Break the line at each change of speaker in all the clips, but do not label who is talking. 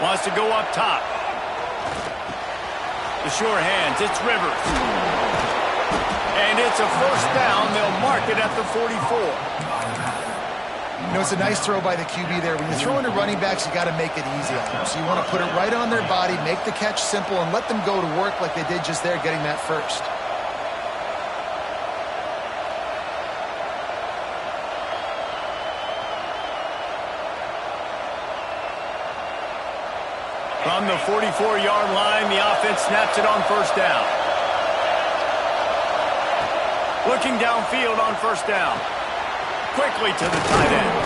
Wants to go up top. The sure hands, it's Rivers. And it's a first down. They'll mark it at the 44.
You know, it's a nice throw by the QB there. When you're throwing to running backs, you got to make it easy on them. So you want to put it right on their body, make the catch simple, and let them go to work like they did just there, getting that first.
From the 44-yard line, the offense snaps it on first down. Looking downfield on first down. Quickly to the tight end.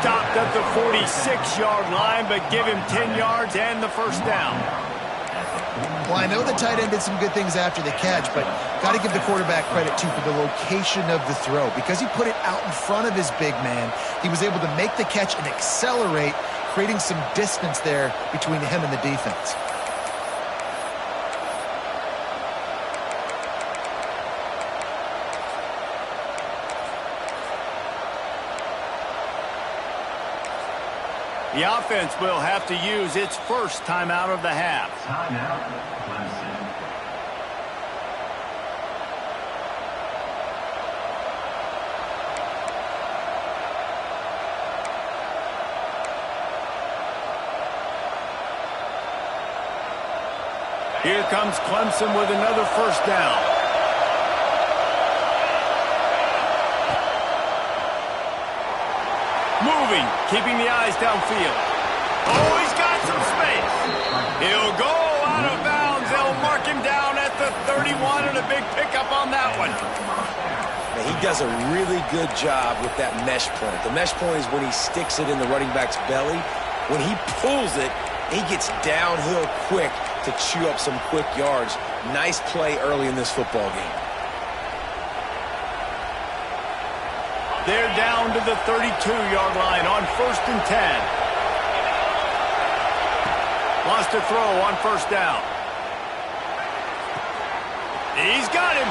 Stopped at the 46-yard line, but give him 10 yards and the first down.
Well, I know the tight end did some good things after the catch, but got to give the quarterback credit, too, for the location of the throw. Because he put it out in front of his big man, he was able to make the catch and accelerate, creating some distance there between him and the defense.
The offense will have to use its first timeout of the half.
Timeout, Clemson.
Here comes Clemson with another first down. Moving, keeping the eyes downfield. Oh, he's got some space. He'll go out of bounds. They'll mark him down at the 31, and a big pickup on that one.
He does a really good job with that mesh point. The mesh point is when he sticks it in the running back's belly. When he pulls it, he gets downhill quick to chew up some quick yards. Nice play early in this football game.
They're down to the 32-yard line on 1st and 10. Wants to throw on first down. He's got him.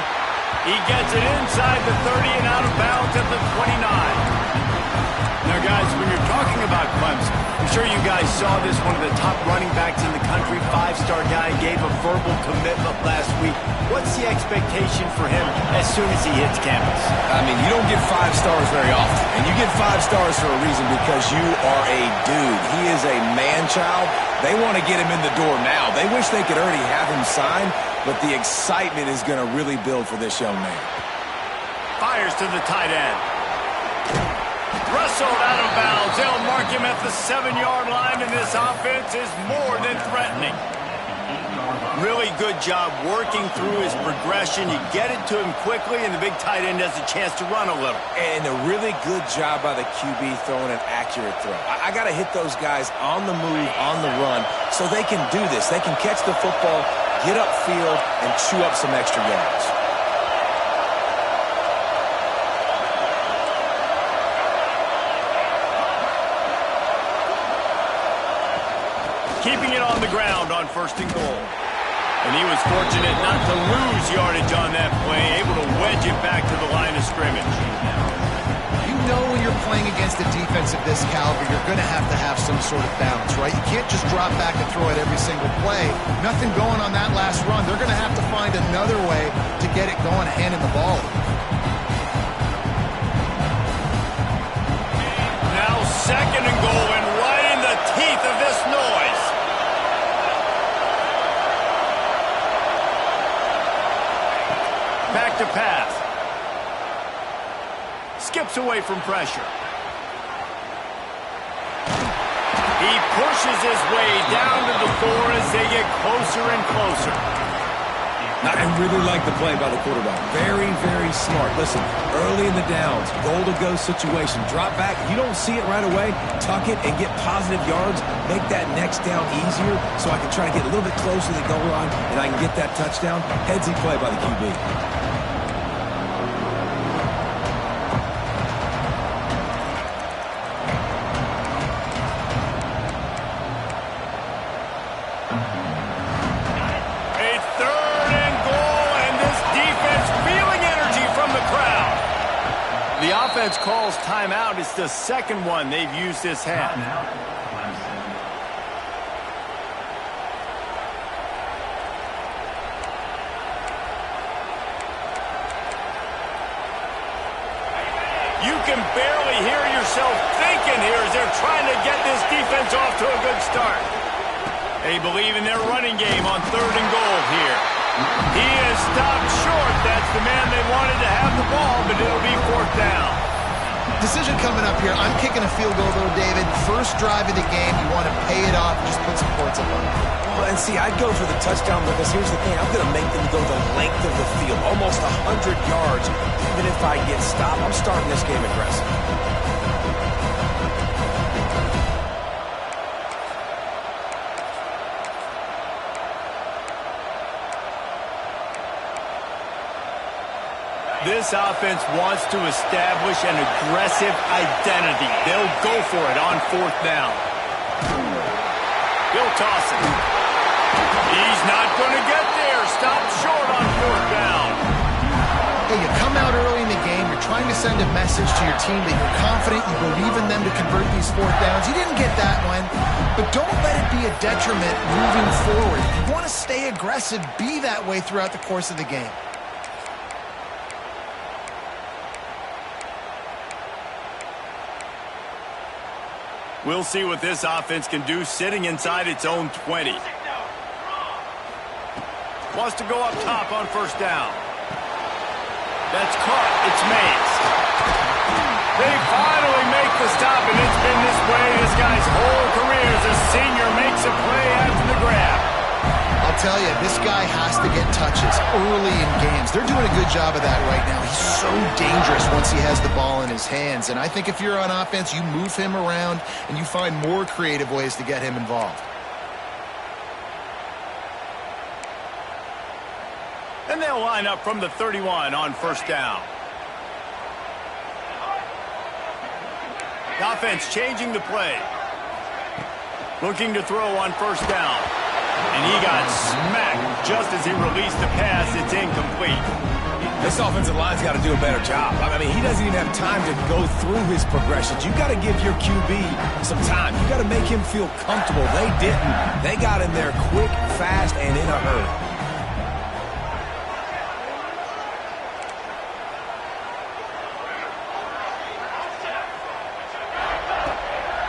He gets it inside the 30 and out of bounds at the 29. Now, guys, when you're talking about Clemson, I'm sure you guys saw this, one of the top running backs in the country, 5-star guy, gave a verbal commitment last week. What's the expectation for him as soon as he hits campus?
I mean, you don't get 5 stars very often. And you get 5 stars for a reason, because you are a dude. He is a man-child. They want to get him in the door now. They wish they could already have him signed, but the excitement is going to really build for this young man.
Fires to the tight end. Wrestled out of bounds. They'll mark him at the 7-yard line, and this offense is more than threatening. Really good job working through his progression. You get it to him quickly, and the big tight end has a chance to run a little.
And a really good job by the QB throwing an accurate throw. I got to hit those guys on the move, on the run, so they can do this. They can catch the football, get upfield, and chew up some extra yards.
Keeping it on the ground on 1st and goal. And he was fortunate not to lose yardage on that play, able to wedge it back to the line of scrimmage.
You know when you're playing against a defense of this caliber, you're going to have some sort of balance, right? You can't just drop back and throw it every single play. Nothing going on that last run. They're going to have to find another way to get it going, handing the ball.
Now 2nd and goal, and right in the teeth of this noise. Back to pass. Skips away from pressure. He pushes his way down to the 4 as they get closer and closer.
I really like the play by the quarterback. Very, very smart. Listen, early in the downs, goal-to-go situation. Drop back. You don't see it right away. Tuck it and get positive yards. Make that next down easier so I can try to get a little bit closer to the goal line and I can get that touchdown. Headsy play by the QB.
The offense calls timeout. It's the 2nd one they've used this half. can barely hear yourself thinking here as they're trying to get this defense off to a good start. They believe in their running game on 3rd and goal here. He is stopped short. That's the man they wanted to have the ball, but it'll be 4th down.
Decision coming up here. I'm kicking a field goal, though, David. First drive of the game, you want to pay it off and just put some points up on it.
Well, and see, I'd go for the touchdown because here's the thing. I'm going to make them go the length of the field, almost 100 yards. Even if I get stopped, I'm starting this game aggressive.
This offense wants to establish an aggressive identity. They'll go for it on 4th down. He'll toss it. He's not going to get there. Stopped short on 4th down.
Hey, you come out early in the game, you're trying to send a message to your team that you're confident, you believe in them to convert these 4th downs. You didn't get that one, but don't let it be a detriment moving forward. If you want to stay aggressive, be that way throughout the course of the game.
We'll see what this offense can do sitting inside its own 20. Wants to go up top on 1st down. That's caught. It's Mays. They finally make the stop, and it's been this way this guy's whole career as a senior makes a play after the grab.
I'll tell you, this guy has to get touches early in games. They're doing a good job of that right now. He's so dangerous once he has the ball in his hands. And I think if you're on offense, you move him around and you find more creative ways to get him involved.
And they'll line up from the 31 on 1st down. The offense changing the play. Looking to throw on 1st down. And he got smacked just as he released the pass. It's incomplete.
This offensive line's got to do a better job. I mean, he doesn't even have time to go through his progressions. You got to give your QB some time. You got to make him feel comfortable. They didn't. They got in there quick, fast, and in a hurry.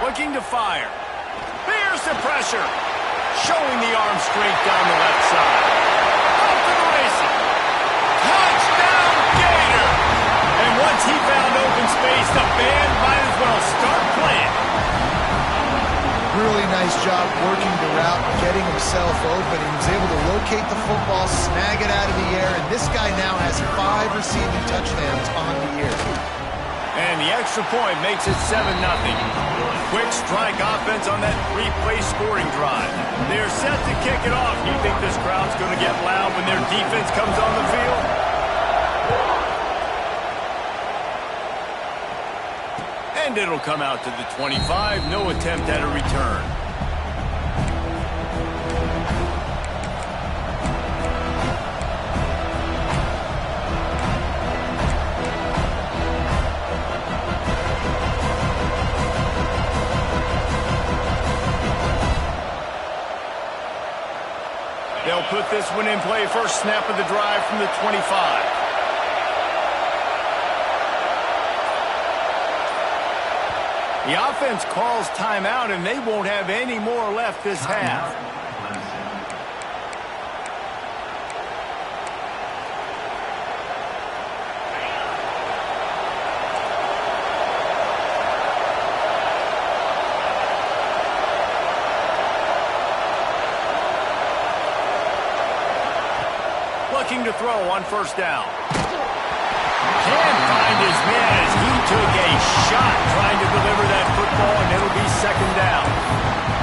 Looking to fire. Here's the pressure. Showing the arm strength down the left side. Off to the races. Touchdown, Gator! And once he found open space, the band might as well start playing.
Really nice job working the route, getting himself open. He was able to locate the football, snag it out of the air, and this guy now has 5 receiving touchdowns on the year.
And the extra point makes it 7-0. Quick strike offense on that 3-play scoring drive. They're set to kick it off. Do you think this crowd's going to get loud when their defense comes on the field? And it'll come out to the 25. No attempt at a return. They'll put this one in play. First snap of the drive from the 25. The offense calls timeout, and they won't have any more left this half. Looking to throw on 1st down. Can't find his man as he took a shot trying to deliver that football, and it'll be 2nd down.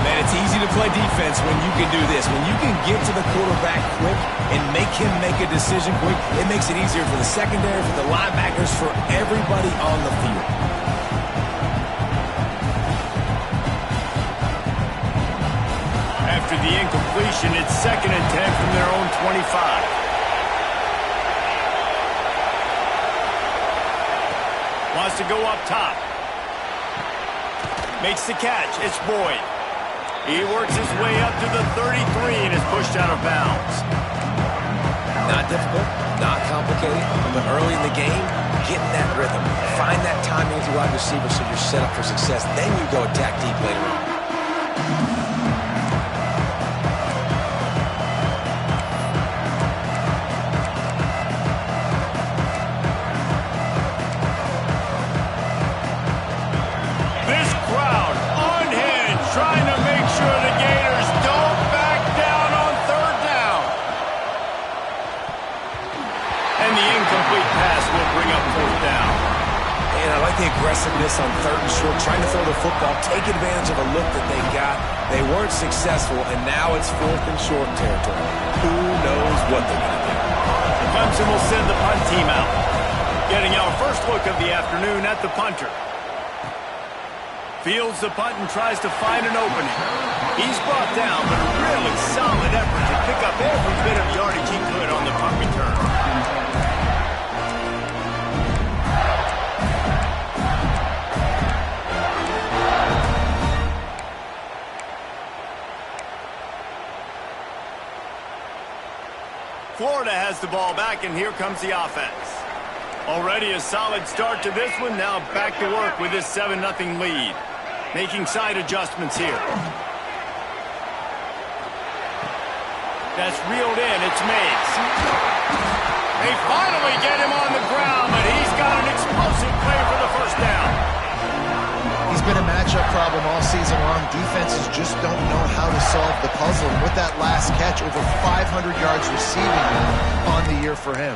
Man, it's easy to play defense when you can do this. When you can get to the quarterback quick and make him make a decision quick, it makes it easier for the secondary, for the linebackers, for everybody on the field.
After the incompletion, it's 2nd and 10 from their own 25. Wants to go up top. Makes the catch. It's Boyd. He works his way up to the 33 and is pushed out of bounds.
Not difficult, not complicated, but early in the game, get in that rhythm. Find that timing with your wide receiver so you're set up for success. Then you go attack deep later on.
Trying to make sure the Gators don't back down on third down. And the incomplete pass will bring up fourth down.
And I like the aggressiveness on third and short, trying to throw the football, take advantage of a look that they got. They weren't successful, and now it's fourth and short territory. Who knows what they're going to do?
Clemson will send the punt team out. Getting our first look of the afternoon at the punter. Fields the punt and tries to find an opening. He's brought down, but a really solid effort to pick up every bit of yardage he could on the punt return. Florida has the ball back, and here comes the offense. Already a solid start to this one. Now back to work with this 7-0 lead. Making side adjustments here. That's reeled in. It's Mays. They finally get him on the ground, but he's got an explosive play for the first down.
He's been a matchup problem all season long. Defenses just don't know how to solve the puzzle. And with that last catch, over 500 yards receiving on the year for him.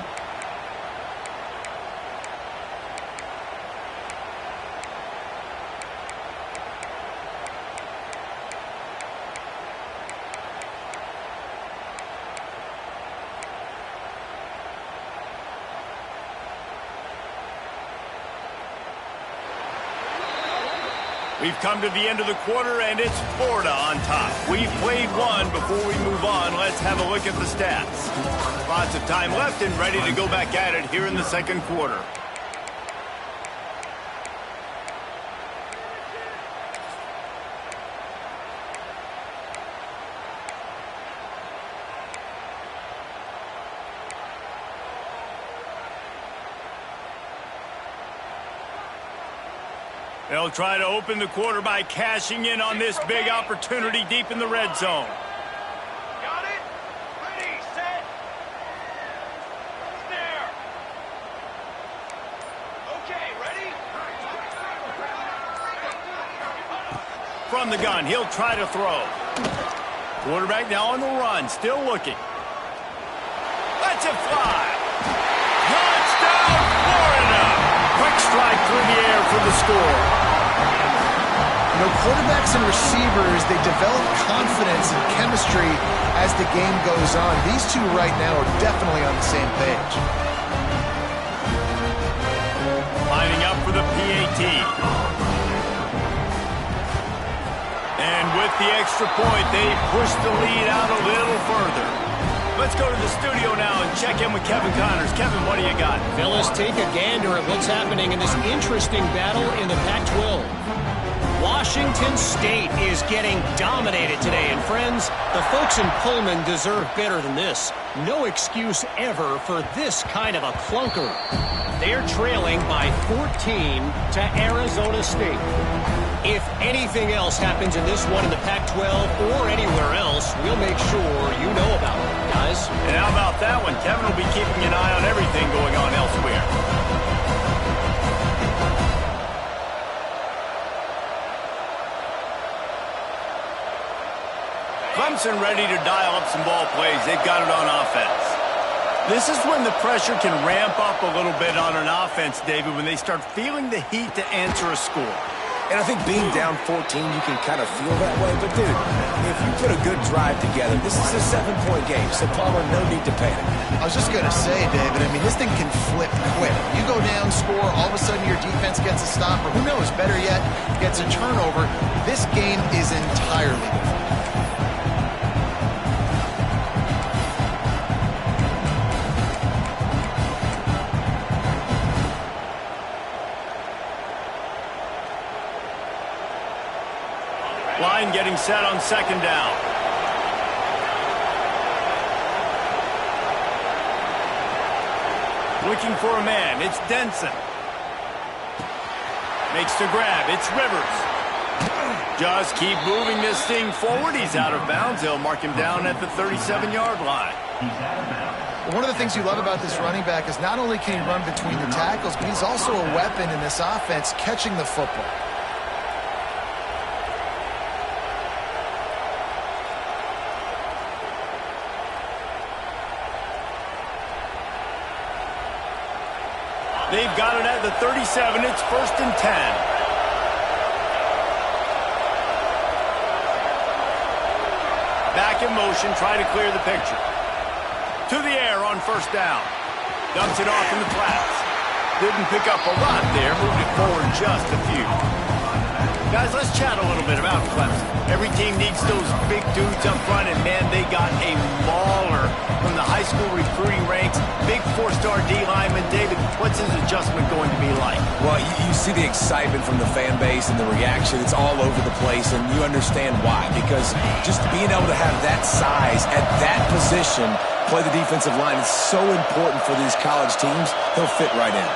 We've come to the end of the quarter, and it's Florida on top. We've played one. Before we move on, let's have a look at the stats. Lots of time left and ready to go back at it here in the second quarter. They'll try to open the quarter by cashing in on this big opportunity deep in the red zone.
Got it? Ready, set. Snare. Okay, ready?
From the gun, he'll try to throw. Quarterback now on the run, still looking. Let's it fly. Touchdown, Florida! Quick strike through the air for the score.
You know, quarterbacks and receivers, they develop confidence and chemistry as the game goes on. These two right now are definitely on the same page.
Lining up for the PAT. And with the extra point, they push the lead out a little further. Let's go to the studio now and check in with Kevin Connors. Kevin, what do you got?
Fellas, take a gander at what's happening in this interesting battle in the Pac-12. Washington State is getting dominated today. And friends, the folks in Pullman deserve better than this. No excuse ever for this kind of a clunker. They're trailing by 14 to Arizona State. If anything else happens in this one in the Pac-12 or anywhere else, we'll make sure you know about it, guys.
And how about that one? Kevin will be keeping an eye on everything going on elsewhere. Clemson ready to dial up some ball plays. They've got it on offense. This is when the pressure can ramp up a little bit on an offense, David, when they start feeling the heat to answer a score.
And I think being down 14, you can kind of feel that way. But, dude, if you put a good drive together, this is a 7-point game. So, Palmer, no need to panic.
I was just going to say, David, I mean, this thing can flip quick. You go down, score, all of a sudden your defense gets a stop, or who knows, better yet, gets a turnover. This game is entirely different.
Line getting set on second down. Looking for a man. It's Denson. Makes the grab. It's Rivers. Just keep moving this thing forward. He's out of bounds. They'll mark him down at the 37-yard line.
One of the things you love about this running back is not only can he run between the tackles, but he's also a weapon in this offense catching the football.
They've got it at the 37. It's 1st and 10. Back in motion, try to clear the picture. To the air on 1st down. Dumps it off in the flats. Didn't pick up a lot there. Moved it forward just a few. Guys, let's chat a little bit about Clemson. Every team needs those big dudes up front, and man, they got a mauler from the high school recruiting ranks. Big 4-star D lineman. David, what's his adjustment going to be like?
Well, you see the excitement from the fan base and the reaction. It's all over the place, and you understand why. Because just being able to have that size at that position, play the defensive line, is so important for these college teams. He'll fit right in.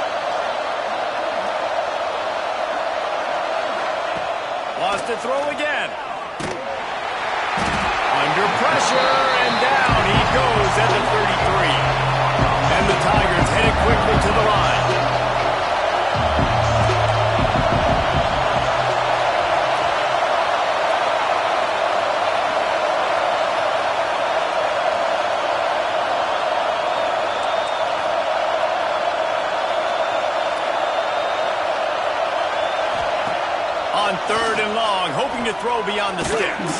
Lost to throw again. Under pressure, and down he goes at the 33. And the Tigers headed quickly to the line. On 3rd and long, hoping to throw beyond the sticks.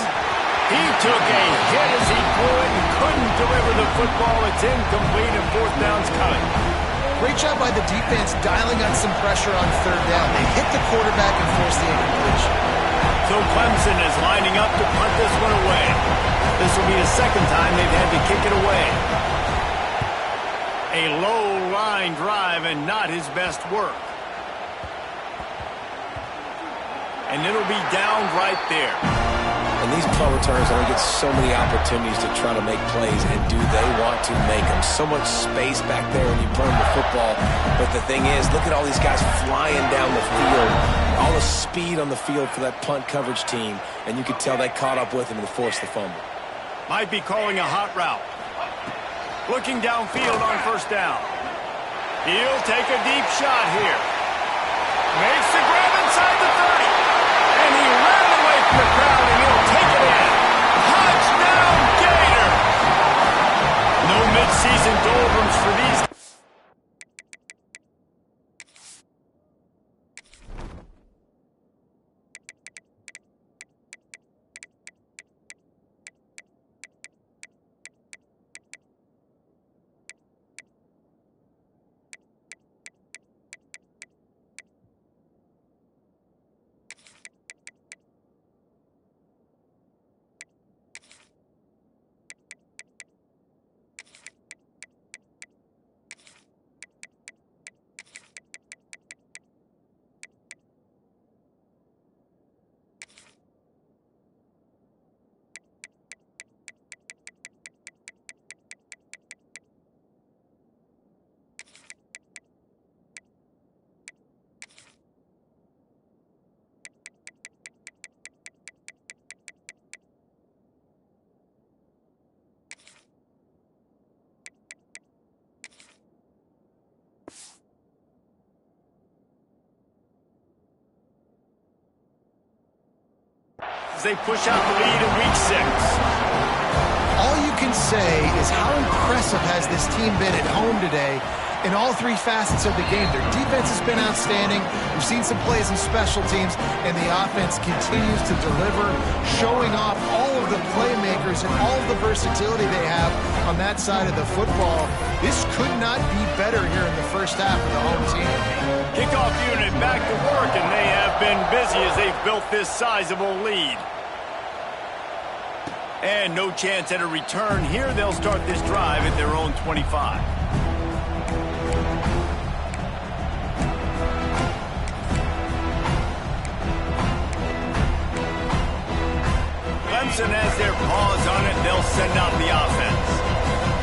He took a hit as he threw it and couldn't deliver the football. It's incomplete and 4th down's coming.
Great job by the defense dialing on some pressure on 3rd down. They hit the quarterback and forced the incompletion.
So Clemson is lining up to punt this one away. This will be the 2nd time they've had to kick it away. A low line drive and not his best work. And it'll be down right there.
And these punt returners only get so many opportunities to try to make plays, and do they want to make them? So much space back there when you burn the football. But the thing is, look at all these guys flying down the field. All the speed on the field for that punt coverage team. And you could tell they caught up with him and forced the fumble.
Might be calling a hot route. Looking downfield on 1st down. He'll take a deep shot here. Makes the grab inside the 30. And he ran away from the crowd, and he'll take it in. Touchdown, Gator! No midseason doldrums for these. They push out the lead in week 6.
All you can say is how impressive has this team been at home today in all 3 facets of the game. Their defense has been outstanding. We've seen some plays in special teams, and the offense continues to deliver, showing off all of the playmakers and all of the versatility they have on that side of the football. This could not be better here in the first half for the home team.
Kickoff unit back to work, and they have been busy as they've built this sizable lead. And no chance at a return here. They'll start this drive at their own 25. Clemson has their paws on it. They'll send out the offense.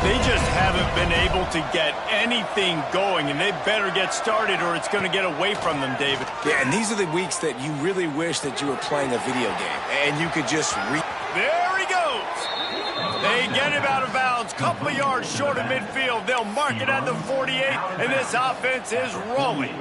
They just haven't been able to get anything going, and they better get started or it's going to get away from them, David.
Yeah, and these are the weeks that you really wish that you were playing a video game and you could just
There he goes. They get him out of bounds, couple of yards short of midfield. They'll mark it at the 48, and this offense is rolling.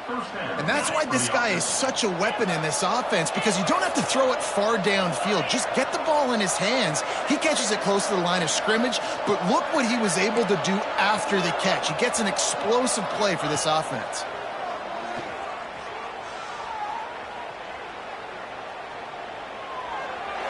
And that's why this guy is such a weapon in this offense, because you don't have to throw it far downfield. Just get the ball in his hands. He catches it close to the line of scrimmage, but look what he was able to do after the catch. He gets an explosive play for this offense.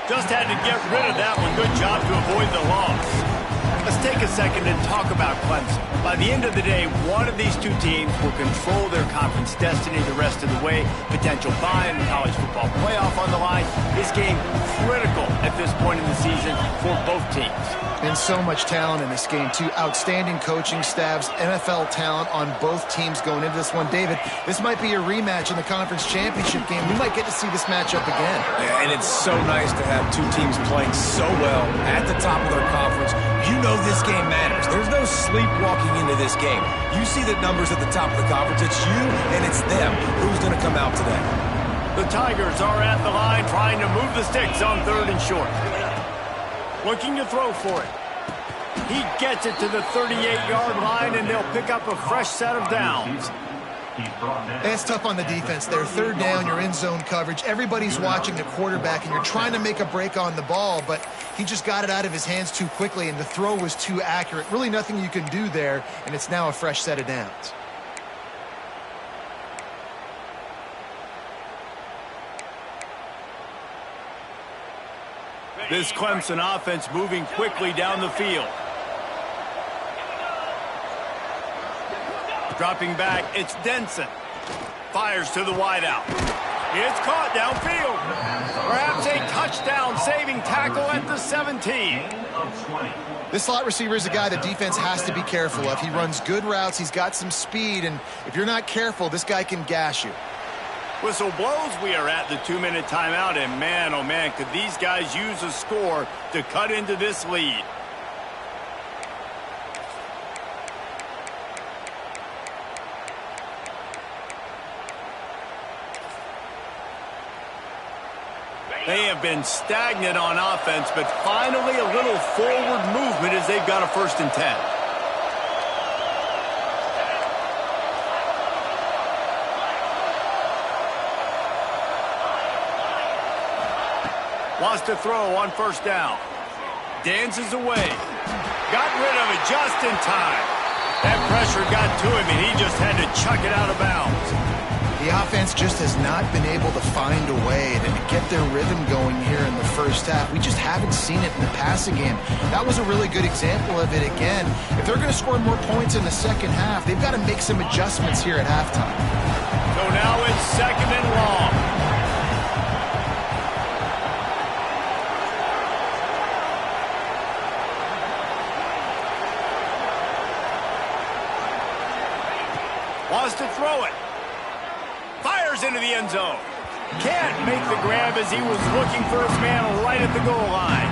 Just had to get rid of that one. Good job to avoid the loss. Let's take a second and talk about Clemson. By the end of the day, one of these two teams will control their conference destiny the rest of the way. Potential bye in the college football playoff on the line. This game critical at this point in the season for both teams.
And so much talent in this game, too. Outstanding coaching staffs, NFL talent on both teams going into this one. David, this might be a rematch in the conference championship game. We might get to see this matchup again.
Yeah, and it's so nice to have two teams playing so well at the top of their conference. You know this game matters. There's no sleepwalking into this game. You see the numbers at the top of the conference. It's you and it's them. Who's going to come out today?
The Tigers are at the line trying to move the sticks on 3rd and short. Looking to throw for it. He gets it to the 38-yard line, and they'll pick up a fresh set of downs.
It's tough on the defense there. 3rd down, you're in zone coverage. Everybody's watching the quarterback, and you're trying to make a break on the ball, but he just got it out of his hands too quickly, and the throw was too accurate. Really nothing you can do there, and it's now a fresh set of downs.
This Clemson offense moving quickly down the field. Dropping back, it's Denson. Fires to the wideout. It's caught downfield. Perhaps a touchdown-saving tackle at the 17.
This slot receiver is a guy the defense has to be careful of. He runs good routes, he's got some speed, and if you're not careful, this guy can gash you.
Whistle blows, we are at the 2-minute timeout, and man, oh man, could these guys use a score to cut into this lead. They have been stagnant on offense, but finally a little forward movement as they've got a 1st and 10. Wants to throw on 1st down. Dances away. Got rid of it just in time. That pressure got to him, and he just had to chuck it out of bounds.
The offense just has not been able to find a way to get their rhythm going here in the 1st half. We just haven't seen it in the passing game. That was a really good example of it again. If they're going to score more points in the 2nd half, they've got to make some adjustments here at halftime.
So now it's 2nd and long. Wants to throw it. Fires into the end zone. Can't make the grab as he was looking for his man right at the goal line.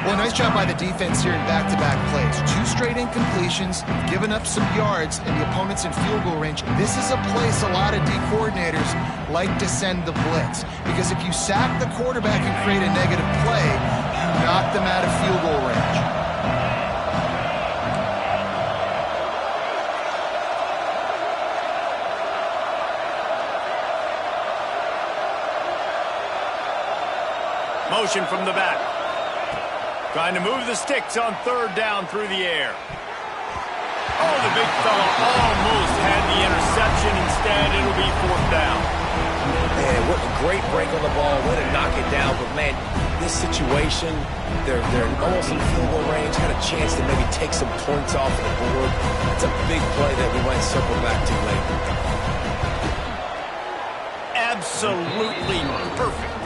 Well, nice job by the defense here in back-to-back plays. 2 straight incompletions, giving up some yards, and the opponent's in field goal range. This is a place a lot of D coordinators like to send the blitz, because if you sack the quarterback and create a negative play, you knock them out of field goal range.
Motion from the back. Trying to move the sticks on 3rd down through the air. Oh, the big fella almost had the interception. Instead, it'll be 4th down.
Man, what a great break on the ball. Way to knock it down. But, man, this situation, they're almost in field goal range. Had a chance to maybe take some points off the board. It's a big play that we might circle back to later.
Absolutely perfect.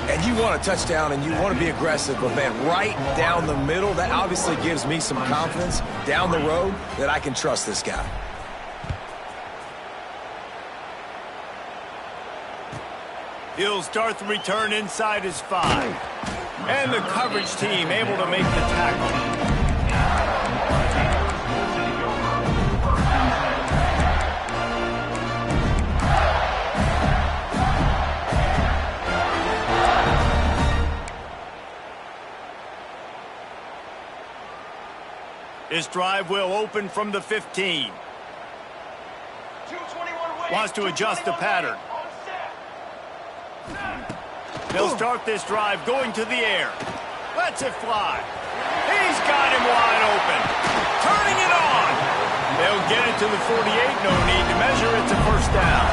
And you want a touchdown and you want to be aggressive, but, man, right down the middle, that obviously gives me some confidence down the road that I can trust this guy.
He'll start the return inside his 5. And the coverage team able to make the tackle. This drive will open from the 15. Wants to adjust the pattern. They'll start this drive going to the air. Lets it fly. He's got him wide open. Turning it on. They'll get it to the 48. No need to measure. It's a first down.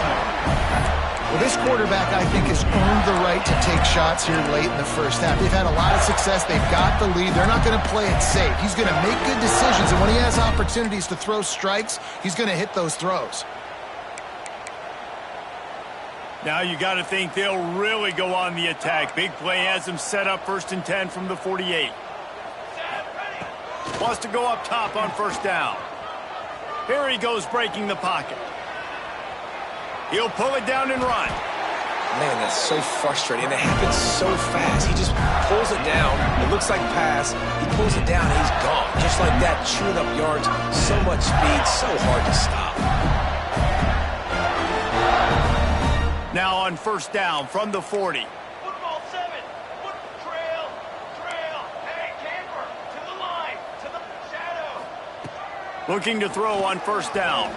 Well, this quarterback, I think, has earned the right to take shots here late in the first half. They've had a lot of success. They've got the lead. They're not going to play it safe. He's going to make good decisions, and when he has opportunities to throw strikes, he's going to hit those throws.
Now you got to think they'll really go on the attack. Big play has them set up 1st and 10 from the 48. Wants to go up top on first down. Here he goes breaking the pocket. He'll pull it down and run.
Man, that's so frustrating. It happens so fast. He just pulls it down. It looks like pass. He pulls it down, and he's gone. Just like that, chewing up yards. So much speed, so hard to stop.
Now on first down from the 40.
Football 7. Trail. Hey, camper. To the line. To the shadow.
Looking to throw on first down.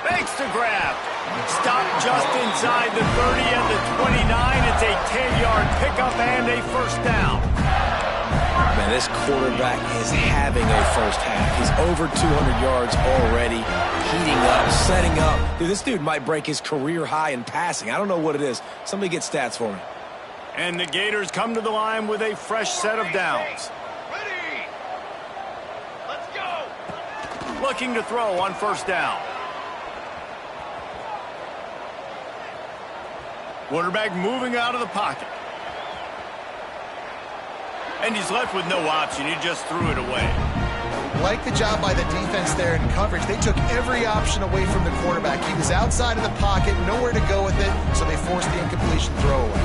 Fakes to grab. Stop just inside the 30 at the 29. It's a 10-yard pickup and a first down.
Man, this quarterback is having a first half. He's over 200 yards already, heating up, setting up. Dude, this dude might break his career high in passing. I don't know what it is. Somebody get stats for me.
And the Gators come to the line with a fresh set of downs.
Ready. Let's go.
Looking to throw on first down. Quarterback moving out of the pocket. And he's left with no option. He just threw it away.
Like the job by the defense there in coverage. They took every option away from the quarterback. He was outside of the pocket, nowhere to go with it, so they forced the incompletion throwaway.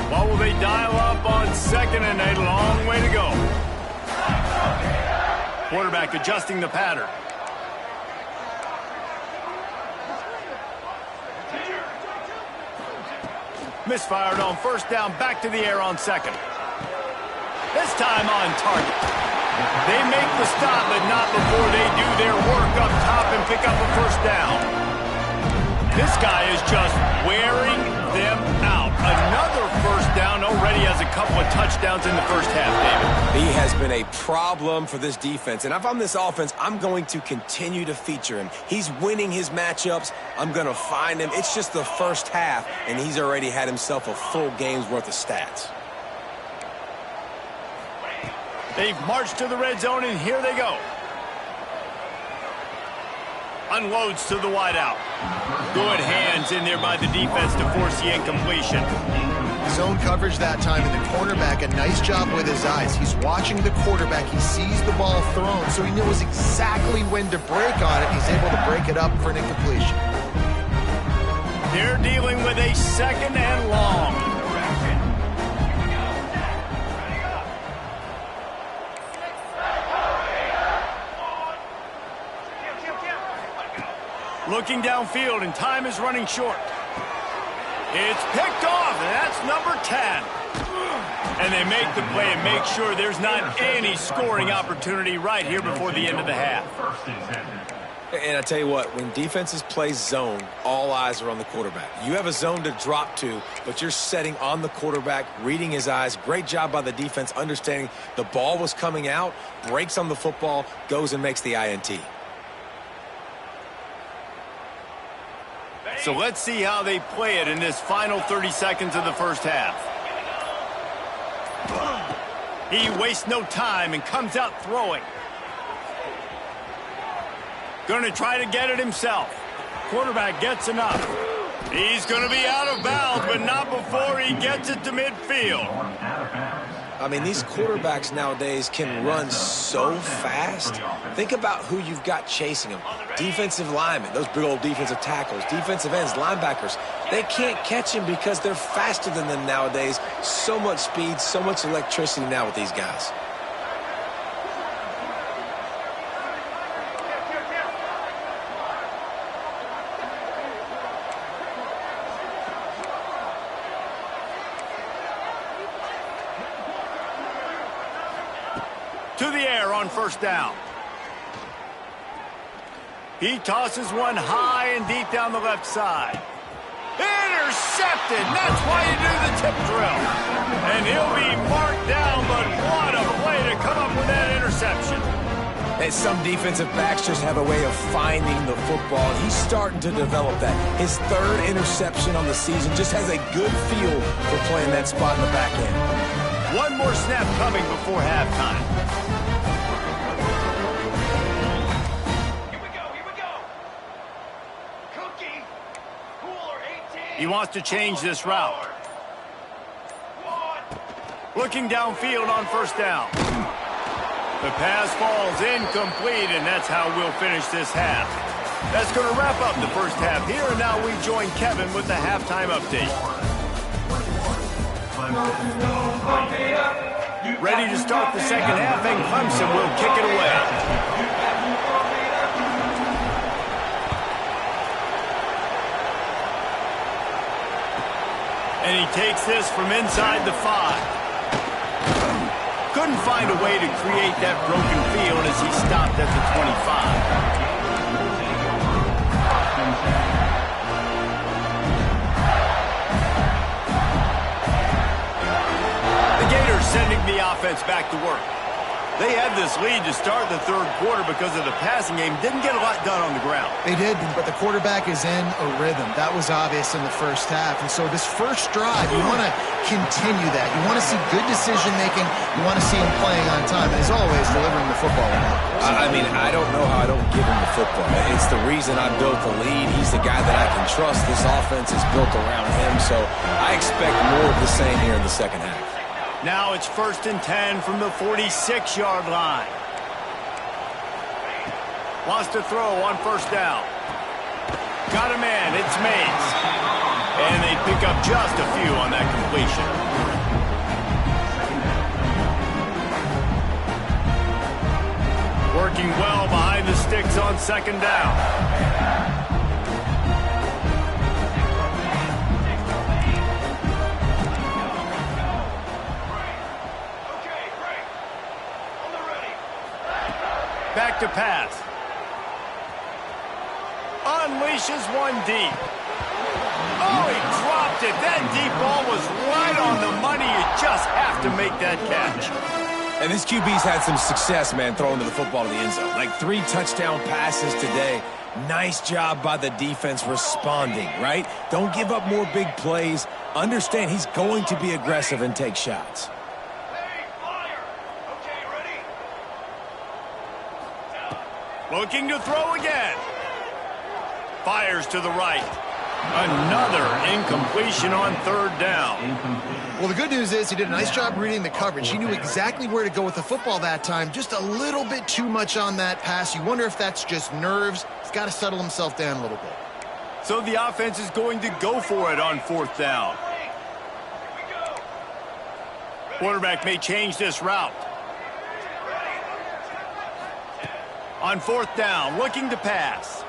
What will they dial up on second and a long way to go? Quarterback adjusting the pattern. Misfired on first down, back to the air on second. This time on target. They make the stop, but not before they do their work up top and pick up a first down. This guy is just wearing them out. Another first down, already has a couple of touchdowns in the first half, David.
He has been a problem for this defense, and if I'm this offense, I'm going to continue to feature him. He's winning his matchups. I'm going to find him. It's just the first half, and he's already had himself a full game's worth of stats.
They've marched to the red zone, and here they go. Unloads to the wideout. Good hands in there by the defense to force the incompletion.
Zone coverage that time, and the cornerback, a nice job with his eyes. He's watching the quarterback. He sees the ball thrown, so he knows exactly when to break on it. He's able to break it up for an incompletion.
They're dealing with a second and long. Looking downfield, and time is running short. It's picked off, and that's number 10. And they make the play and make sure there's not any scoring opportunity right here before the end of the half.
And I tell you what, when defenses play zone, all eyes are on the quarterback. You have a zone to drop to, but you're setting on the quarterback, reading his eyes. Great job by the defense, understanding the ball was coming out, breaks on the football, goes and makes the INT.
So let's see how they play it in this final 30 seconds of the first half. He wastes no time and comes out throwing. Going to try to get it himself. Quarterback gets enough. He's going to be out of bounds, but not before he gets it to midfield.
I mean, these quarterbacks nowadays can run so fast. Think about who you've got chasing them. Defensive linemen, those big old defensive tackles, defensive ends, linebackers. They can't catch him because they're faster than them nowadays. So much speed, so much electricity now with these guys.
To the air on first down. He tosses one high and deep down the left side. Intercepted. That's why you do the tip drill. And he'll be marked down, but what a play to come up with that interception.
And some defensive backs just have a way of finding the football. He's starting to develop that. His third interception on the season just has a good feel for playing that spot in the back end.
One more snap coming before halftime.
Here we go. Cookie. Cooler 18.
He wants to change this route.
One.
Looking downfield on first down. The pass falls incomplete, and that's how we'll finish this half. That's going to wrap up the first half here, and now we join Kevin with the halftime update. Ready to start the second half, and Clemson will kick it away. And he takes this from inside the 5. Couldn't find a way to create that broken field as he stopped at the 25. The Gators sending the offense back to work. They had this lead to start the third quarter because of the passing game. Didn't get a lot done on the ground.
They did, but the quarterback is in a rhythm. That was obvious in the first half. And so this first drive, you want to continue that. You want to see good decision-making. You want to see him playing on time. And as always, delivering the football.
I mean, I don't know how I don't give him the football. It's the reason I built the lead. He's the guy that I can trust. This offense is built around him. So I expect more of the same here in the second half.
Now it's 1st and 10 from the 46-yard line. Wants to throw on first down. Got a man, it's Mays. And they pick up just a few on that completion. Working well behind the sticks on second down. Back to pass. Unleashes one deep. Oh, he dropped it. That deep ball was right on the money. You just have to make that catch.
And this QB's had some success, man, throwing the football to the end zone. Like 3 touchdown passes today. Nice job by the defense responding, right? Don't give up more big plays. Understand he's going to be aggressive and take shots.
Looking to throw again. Fires to the right. Another incompletion on third down.
Well, the good news is he did a nice job reading the coverage. He knew exactly where to go with the football that time. Just a little bit too much on that pass. You wonder if that's just nerves. He's got to settle himself down a little bit.
So the offense is going to go for it on fourth down. Quarterback may change this route. On fourth down, looking to pass.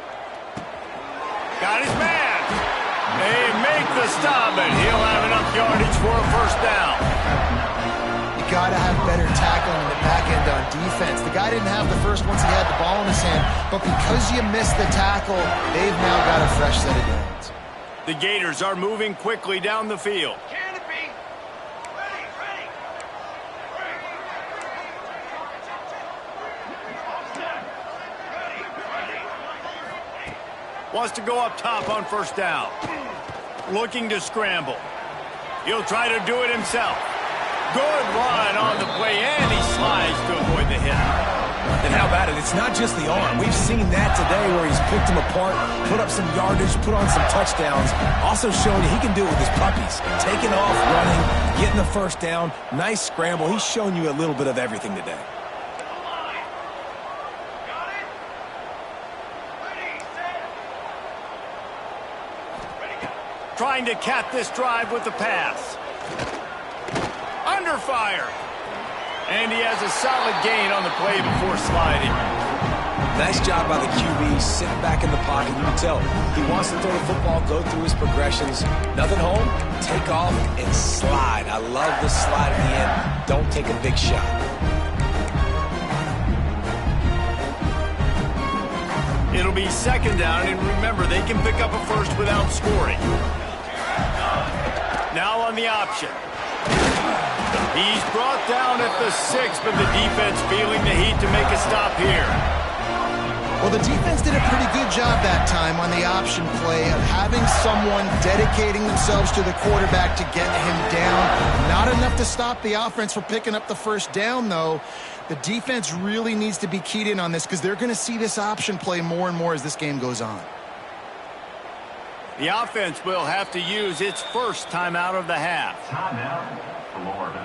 Got his man. They make the stop, and he'll have enough yardage for a first down.
You got to have better tackling in the back end on defense. The guy didn't have the first once he had the ball in his hand, but because you missed the tackle, they've now got a fresh set of downs.
The Gators are moving quickly down the field.
Canopy. Ready.
Wants to go up top on first down. Looking to scramble. He'll try to do it himself. Good run on the play, and he slides to avoid the hit.
And how about it? It's not just the arm. We've seen that today where he's picked him apart, put up some yardage, put on some touchdowns. Also showing you he can do it with his puppies. Taking off, running, getting the first down. Nice scramble. He's shown you a little bit of everything today.
Trying to cap this drive with the pass. Under fire. And he has a solid gain on the play before sliding.
Nice job by the QB, sitting back in the pocket. You can tell he wants to throw the football, go through his progressions. Nothing home, take off, and slide. I love the slide at the end. Don't take a big shot.
It'll be second down, and remember, they can pick up a first without scoring. Now on the option. He's brought down at the 6, but the defense feeling the heat to make a stop here.
Well, the defense did a pretty good job that time on the option play of having someone dedicating themselves to the quarterback to get him down. Not enough to stop the offense from picking up the first down, though. The defense really needs to be keyed in on this because they're going to see this option play more and more as this game goes on.
The offense will have to use its first timeout of the half.
Timeout, Florida.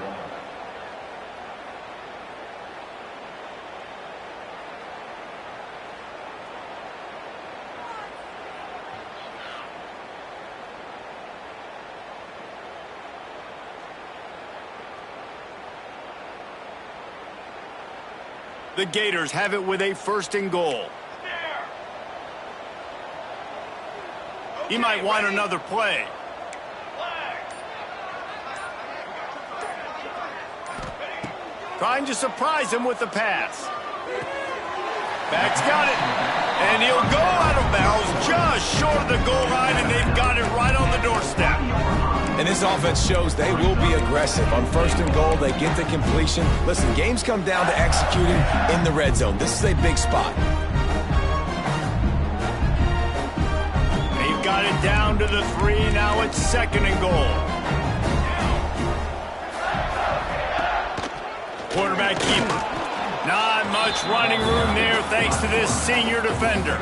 The Gators have it with a first and goal. He might want another play. Trying to surprise him with the pass. Back's got it. And he'll go out of bounds just short of the goal line, and they've got it right on the doorstep.
And this offense shows they will be aggressive. On first and goal, they get the completion. Listen, games come down to executing in the red zone. This is a big spot.
They've got it down to the 3. Now it's second and goal. Quarterback keeper. Not much running room there thanks to this senior defender.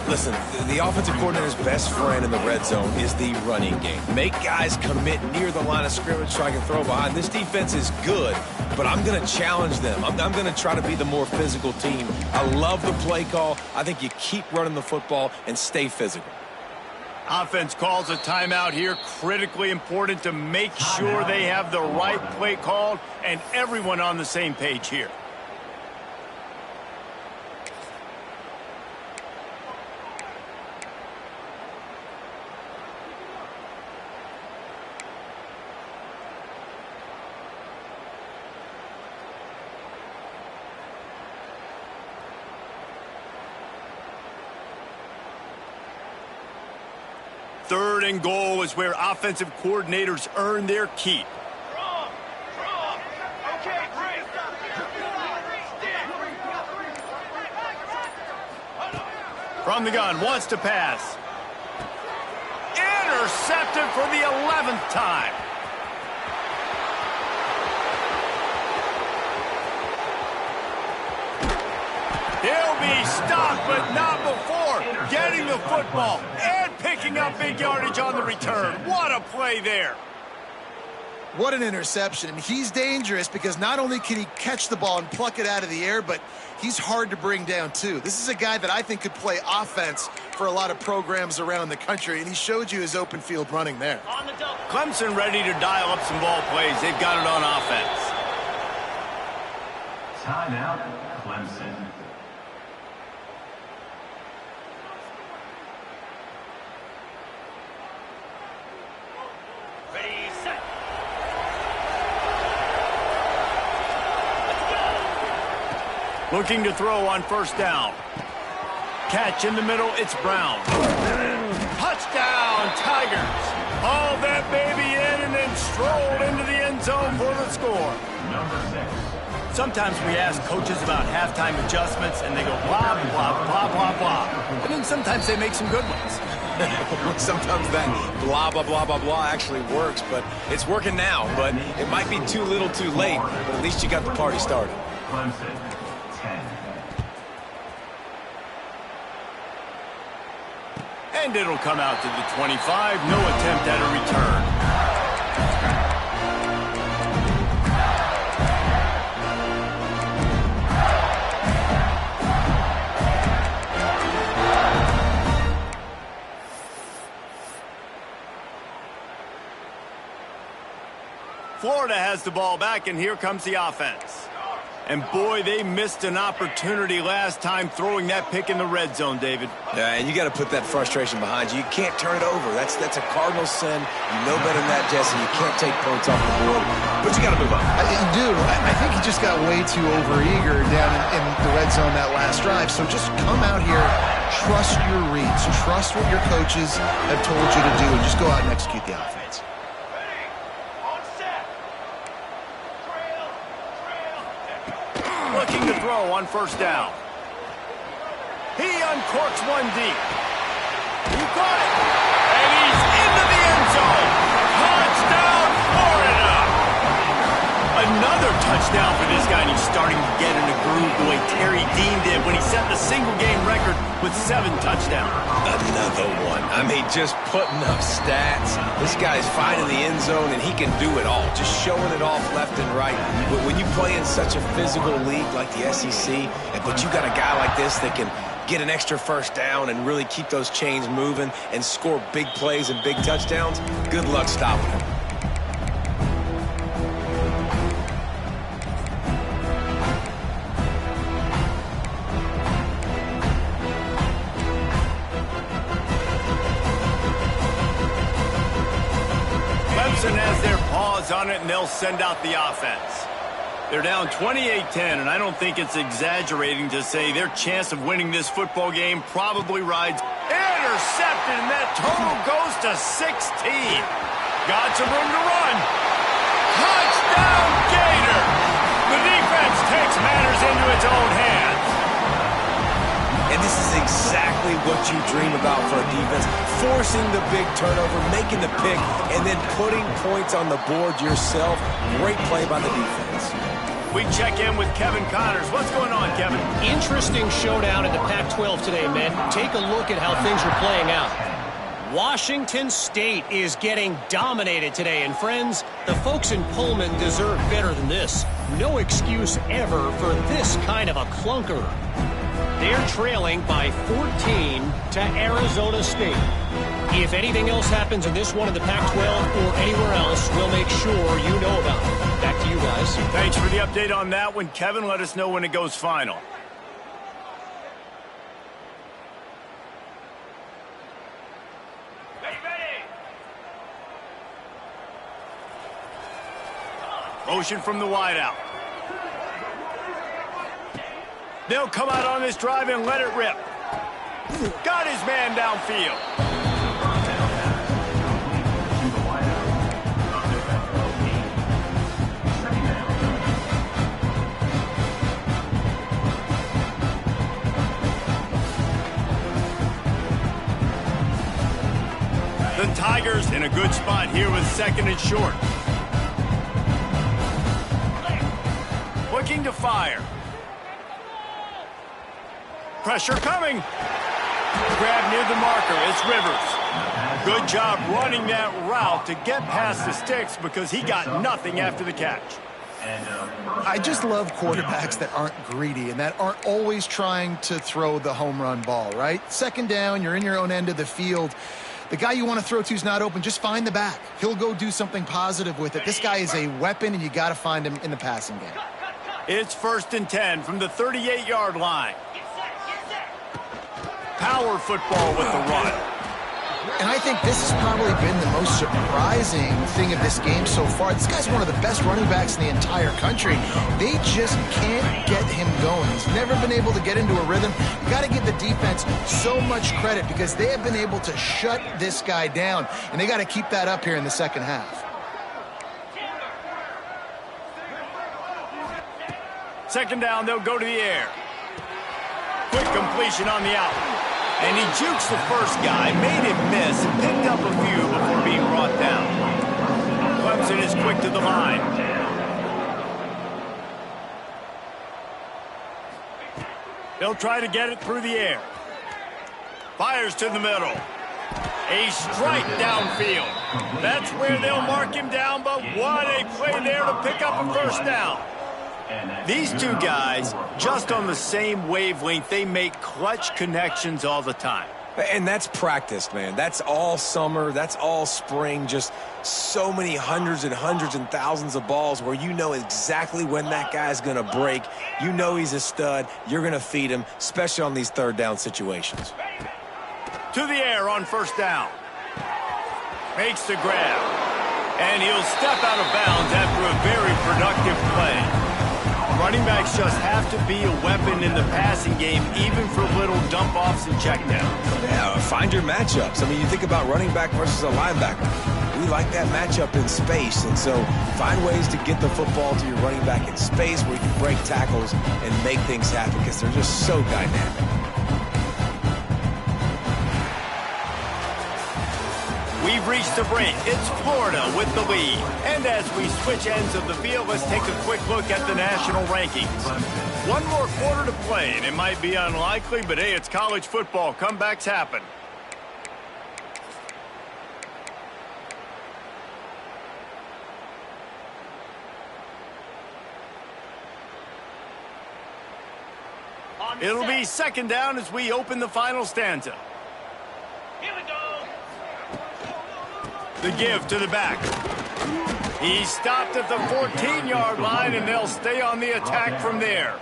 Listen, the offensive coordinator's best friend in the red zone is the running game. Make guys commit near the line of scrimmage so I can throw behind. This defense is good, but I'm going to challenge them. I'm going to try to be the more physical team. I love the play call. I think you keep running the football and stay physical.
Offense calls a timeout here. Critically important to make sure they have the right play called and everyone on the same page here. Third and goal is where offensive coordinators earn their keep.
Okay, great.
From the gun, wants to pass. Intercepted for the 11th time. He'll be stopped, but not before getting the football and picking up big yardage on the return. What a play there.
What an interception. I mean, he's dangerous because not only can he catch the ball and pluck it out of the air, but he's hard to bring down, too. This is a guy that I think could play offense for a lot of programs around the country, and he showed you his open field running there.
Clemson ready to dial up some ball plays. They've got it on offense.
Timeout, Clemson.
Ready, set.
Looking to throw on first down. Catch in the middle, it's Brown. Touchdown, Tigers. Hauled that baby in and then strolled into the end zone for the score.
Number 6.
Sometimes we ask coaches about halftime adjustments, and they go blah, blah, blah, blah, blah. And then sometimes they make some good ones.
Sometimes that blah, blah, blah, blah, blah actually works, but it's working now. But it might be too little too late, but at least you got the party started.
Clemson, 10.
And it'll come out to the 25. No attempt at a return. Florida has the ball back, and here comes the offense. And boy, they missed an opportunity last time throwing that pick in the red zone, David.
Yeah, and you got to put that frustration behind you. You can't turn it over. That's a cardinal sin. You know better than that, Jesse. You can't take points off the board, but you got to move on.
You do. I think he just got way too overeager down in the red zone that last drive. So just come out here, trust your reads, trust what your coaches have told you to do, and just go out and execute the offense.
Looking to throw on first down. He uncorks one deep. He caught it. And he's into the end zone. Touchdown, Florida. Another touchdown for this guy, and he's starting to get in a groove the way Terry Dean did when he set the single-game record with 7 touchdowns.
Another one. I mean, just putting up stats. This guy's finding the end zone, and he can do it all. Just showing it off left and right. But when you play in such a physical league like the SEC, but you got a guy like this that can get an extra first down and really keep those chains moving and score big plays and big touchdowns, good luck stopping him.
Clemson has their paws on it, and they'll send out the offense. They're down 28-10, and I don't think it's exaggerating to say their chance of winning this football game probably rides. Intercepted, and that total goes to 16. Got some room to run. Touchdown, Gator! The defense takes matters into its own hands.
And this is exactly what you dream about for a defense. Forcing the big turnover, making the pick, and then putting points on the board yourself. Great play by the defense.
We check in with Kevin Connors. What's going on, Kevin?
Interesting showdown in the Pac-12 today, man. Take a look at how things are playing out. Washington State is getting dominated today. And friends, the folks in Pullman deserve better than this. No excuse ever for this kind of a clunker. They're trailing by 14 to Arizona State. If anything else happens in this one in the Pac-12 or anywhere else, we'll make sure you know about it. Back to you guys.
Thanks for the update on that one, Kevin. Let us know when it goes final. Motion from the wideout. They'll come out on this drive and let it rip. Got his man downfield. The Tigers in a good spot here with 2nd and short. Looking to fire. Pressure coming. Grab near the marker. It's Rivers. Good job running that route to get past the sticks because he got nothing after the catch.
I just love quarterbacks that aren't greedy and that aren't always trying to throw the home run ball, right? 2nd down, you're in your own end of the field. The guy you want to throw to is not open. Just find the back. He'll go do something positive with it. This guy is a weapon, and you got to find him in the passing game.
It's 1st and 10 from the 38-yard line. Power football with the run.
And I think this has probably been the most surprising thing of this game so far. This guy's one of the best running backs in the entire country. They just can't get him going. He's never been able to get into a rhythm. You got to give the defense so much credit because they have been able to shut this guy down, and they got to keep that up here in the second half.
2nd down, they'll go to the air. Quick completion on the out. And he jukes the first guy, made him miss, and picked up a few before being brought down. Clemson is quick to the line. They'll try to get it through the air. Fires to the middle. A strike downfield. That's where they'll mark him down, but what a play there to pick up a first down. These two guys, just on the same wavelength, they make clutch connections all the time.
And that's practiced, man. That's all summer. That's all spring. Just so many hundreds and thousands of balls where you know exactly when that guy's going to break. You know he's a stud. You're going to feed him, especially on these third down situations.
To the air on first down. Makes the grab. And he'll step out of bounds after a very productive play. Running backs just have to be a weapon in the passing game, even for little dump-offs and checkdowns.
Yeah, find your matchups. I mean, you think about running back versus a linebacker. We like that matchup in space, and so find ways to get the football to your running back in space where you can break tackles and make things happen because they're just so dynamic.
We've reached the break. It's Florida with the lead. And as we switch ends of the field, let's take a quick look at the national rankings. One more quarter to play, and it might be unlikely, but hey, it's college football. Comebacks happen. It'll be second down as we open the final stanza.
Here we go.
The give to the back. He stopped at the 14-yard line, and they'll stay on the attack from there.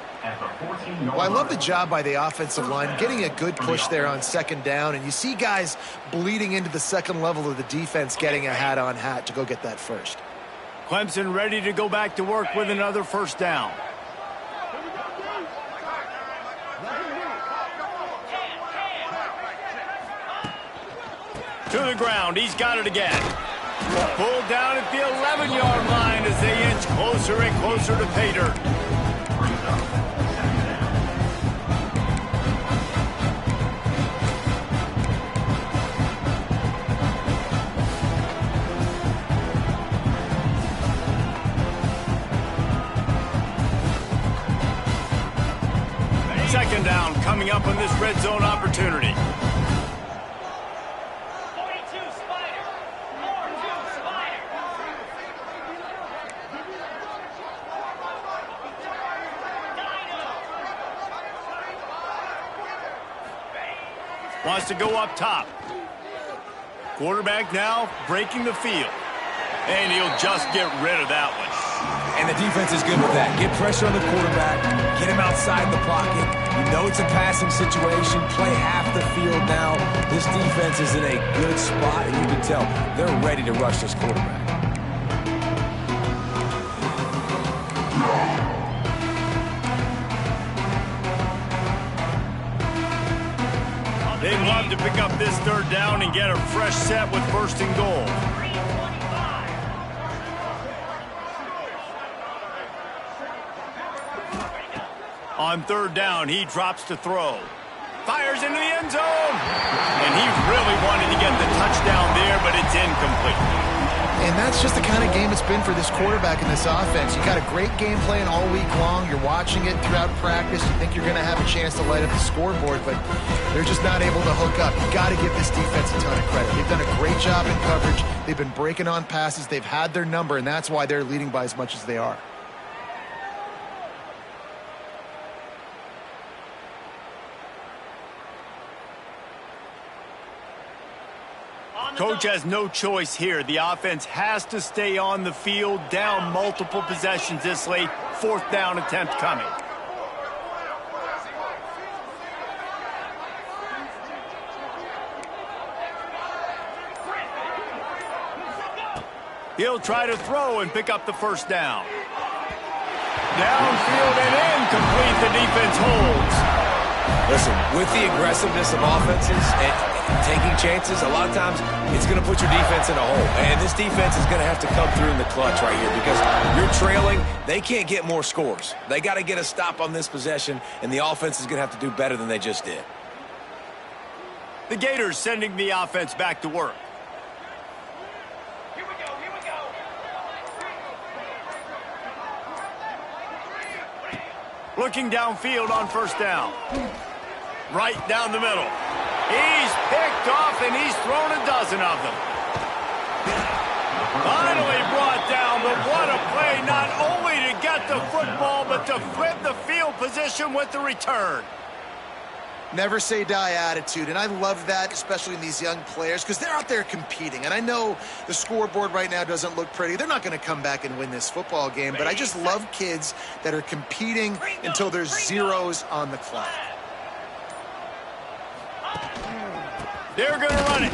Well, I love the job by the offensive line, getting a good push there on second down, and you see guys bleeding into the second level of the defense getting a hat-on-hat to go get that first.
Clemson ready to go back to work with another first down. To the ground, he's got it again. Pulled down at the 11-yard line as they inch closer and closer to pay dirt. Second down coming up on this red zone opportunity. Wants to go up top. Quarterback now breaking the field. And he'll just get rid of that one.
And the defense is good with that. Get pressure on the quarterback. Get him outside the pocket. You know it's a passing situation. Play half the field now. This defense is in a good spot, and you can tell they're ready to rush this quarterback.
They'd love to pick up this third down and get a fresh set with first and goal. On third down, he drops to throw. Fires into the end zone. And he really wanted to get the touchdown there, but it's incomplete.
And that's just the kind of game it's been for this quarterback in this offense. You got a great game plan all week long. You're watching it throughout practice. You think you're going to have a chance to light up the scoreboard, but they're just not able to hook up. You got to give this defense a ton of credit. They've done a great job in coverage. They've been breaking on passes. They've had their number, and that's why they're leading by as much as they are.
Coach has no choice here. The offense has to stay on the field, down multiple possessions this late. Fourth down attempt coming. He'll try to throw and pick up the first down. Downfield and incomplete. The defense holds.
Listen, with the aggressiveness of offenses and taking chances, a lot of times it's going to put your defense in a hole. And this defense is going to have to come through in the clutch right here because you're trailing. They can't get more scores. They got to get a stop on this possession, and the offense is going to have to do better than they just did.
The Gators sending the offense back to work.
Here we go, here we go.
Looking downfield on first down. Right down the middle. He's picked off, and he's thrown a dozen of them. Finally brought down, but what a play, not only to get the football, but to flip the field position with the return.
Never say die attitude, and I love that, especially in these young players, because they're out there competing. And I know the scoreboard right now doesn't look pretty. They're not going to come back and win this football game, but I just love kids that are competing until there's zeros on the clock.
They're going to run it.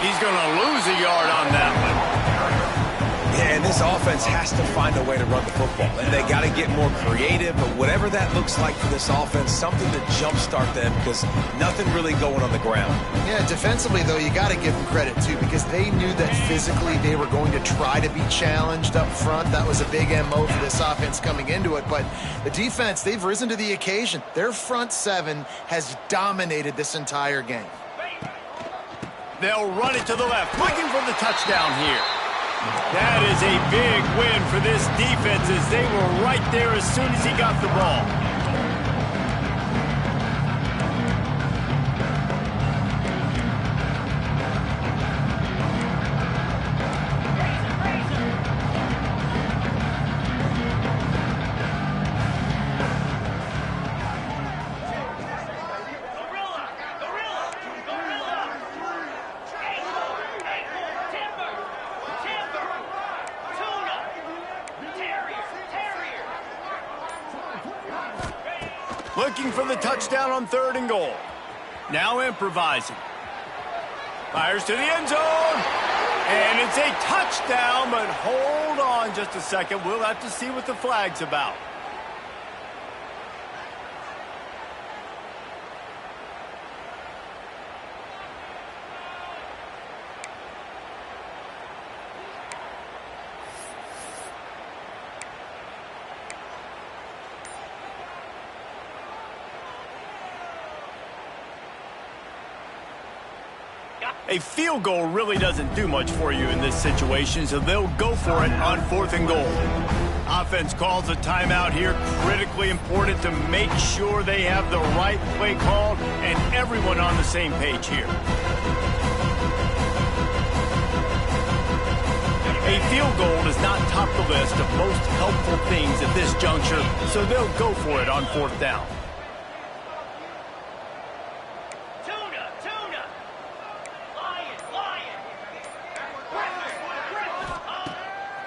He's going to lose a yard on that one.
Yeah, and this offense has to find a way to run the football. And they got to get more creative, but whatever that looks like for this offense, something to jumpstart them because nothing really going on the ground.
Yeah, defensively, though, you got to give them credit, too, because they knew that physically they were going to try to be challenged up front. That was a big MO for this offense coming into it. But the defense, they've risen to the occasion. Their front seven has dominated this entire game.
They'll run it to the left, looking for the touchdown here. That is a big win for this defense as they were right there as soon as he got the ball. Looking for the touchdown on 3rd and goal. Now improvising. Fires to the end zone. And it's a touchdown, but hold on just a second. We'll have to see what the flag's about. A field goal really doesn't do much for you in this situation, so they'll go for it on 4th and goal. Offense calls a timeout here, critically important to make sure they have the right play called and everyone on the same page here. A field goal does not top the list of most helpful things at this juncture, so they'll go for it on 4th down.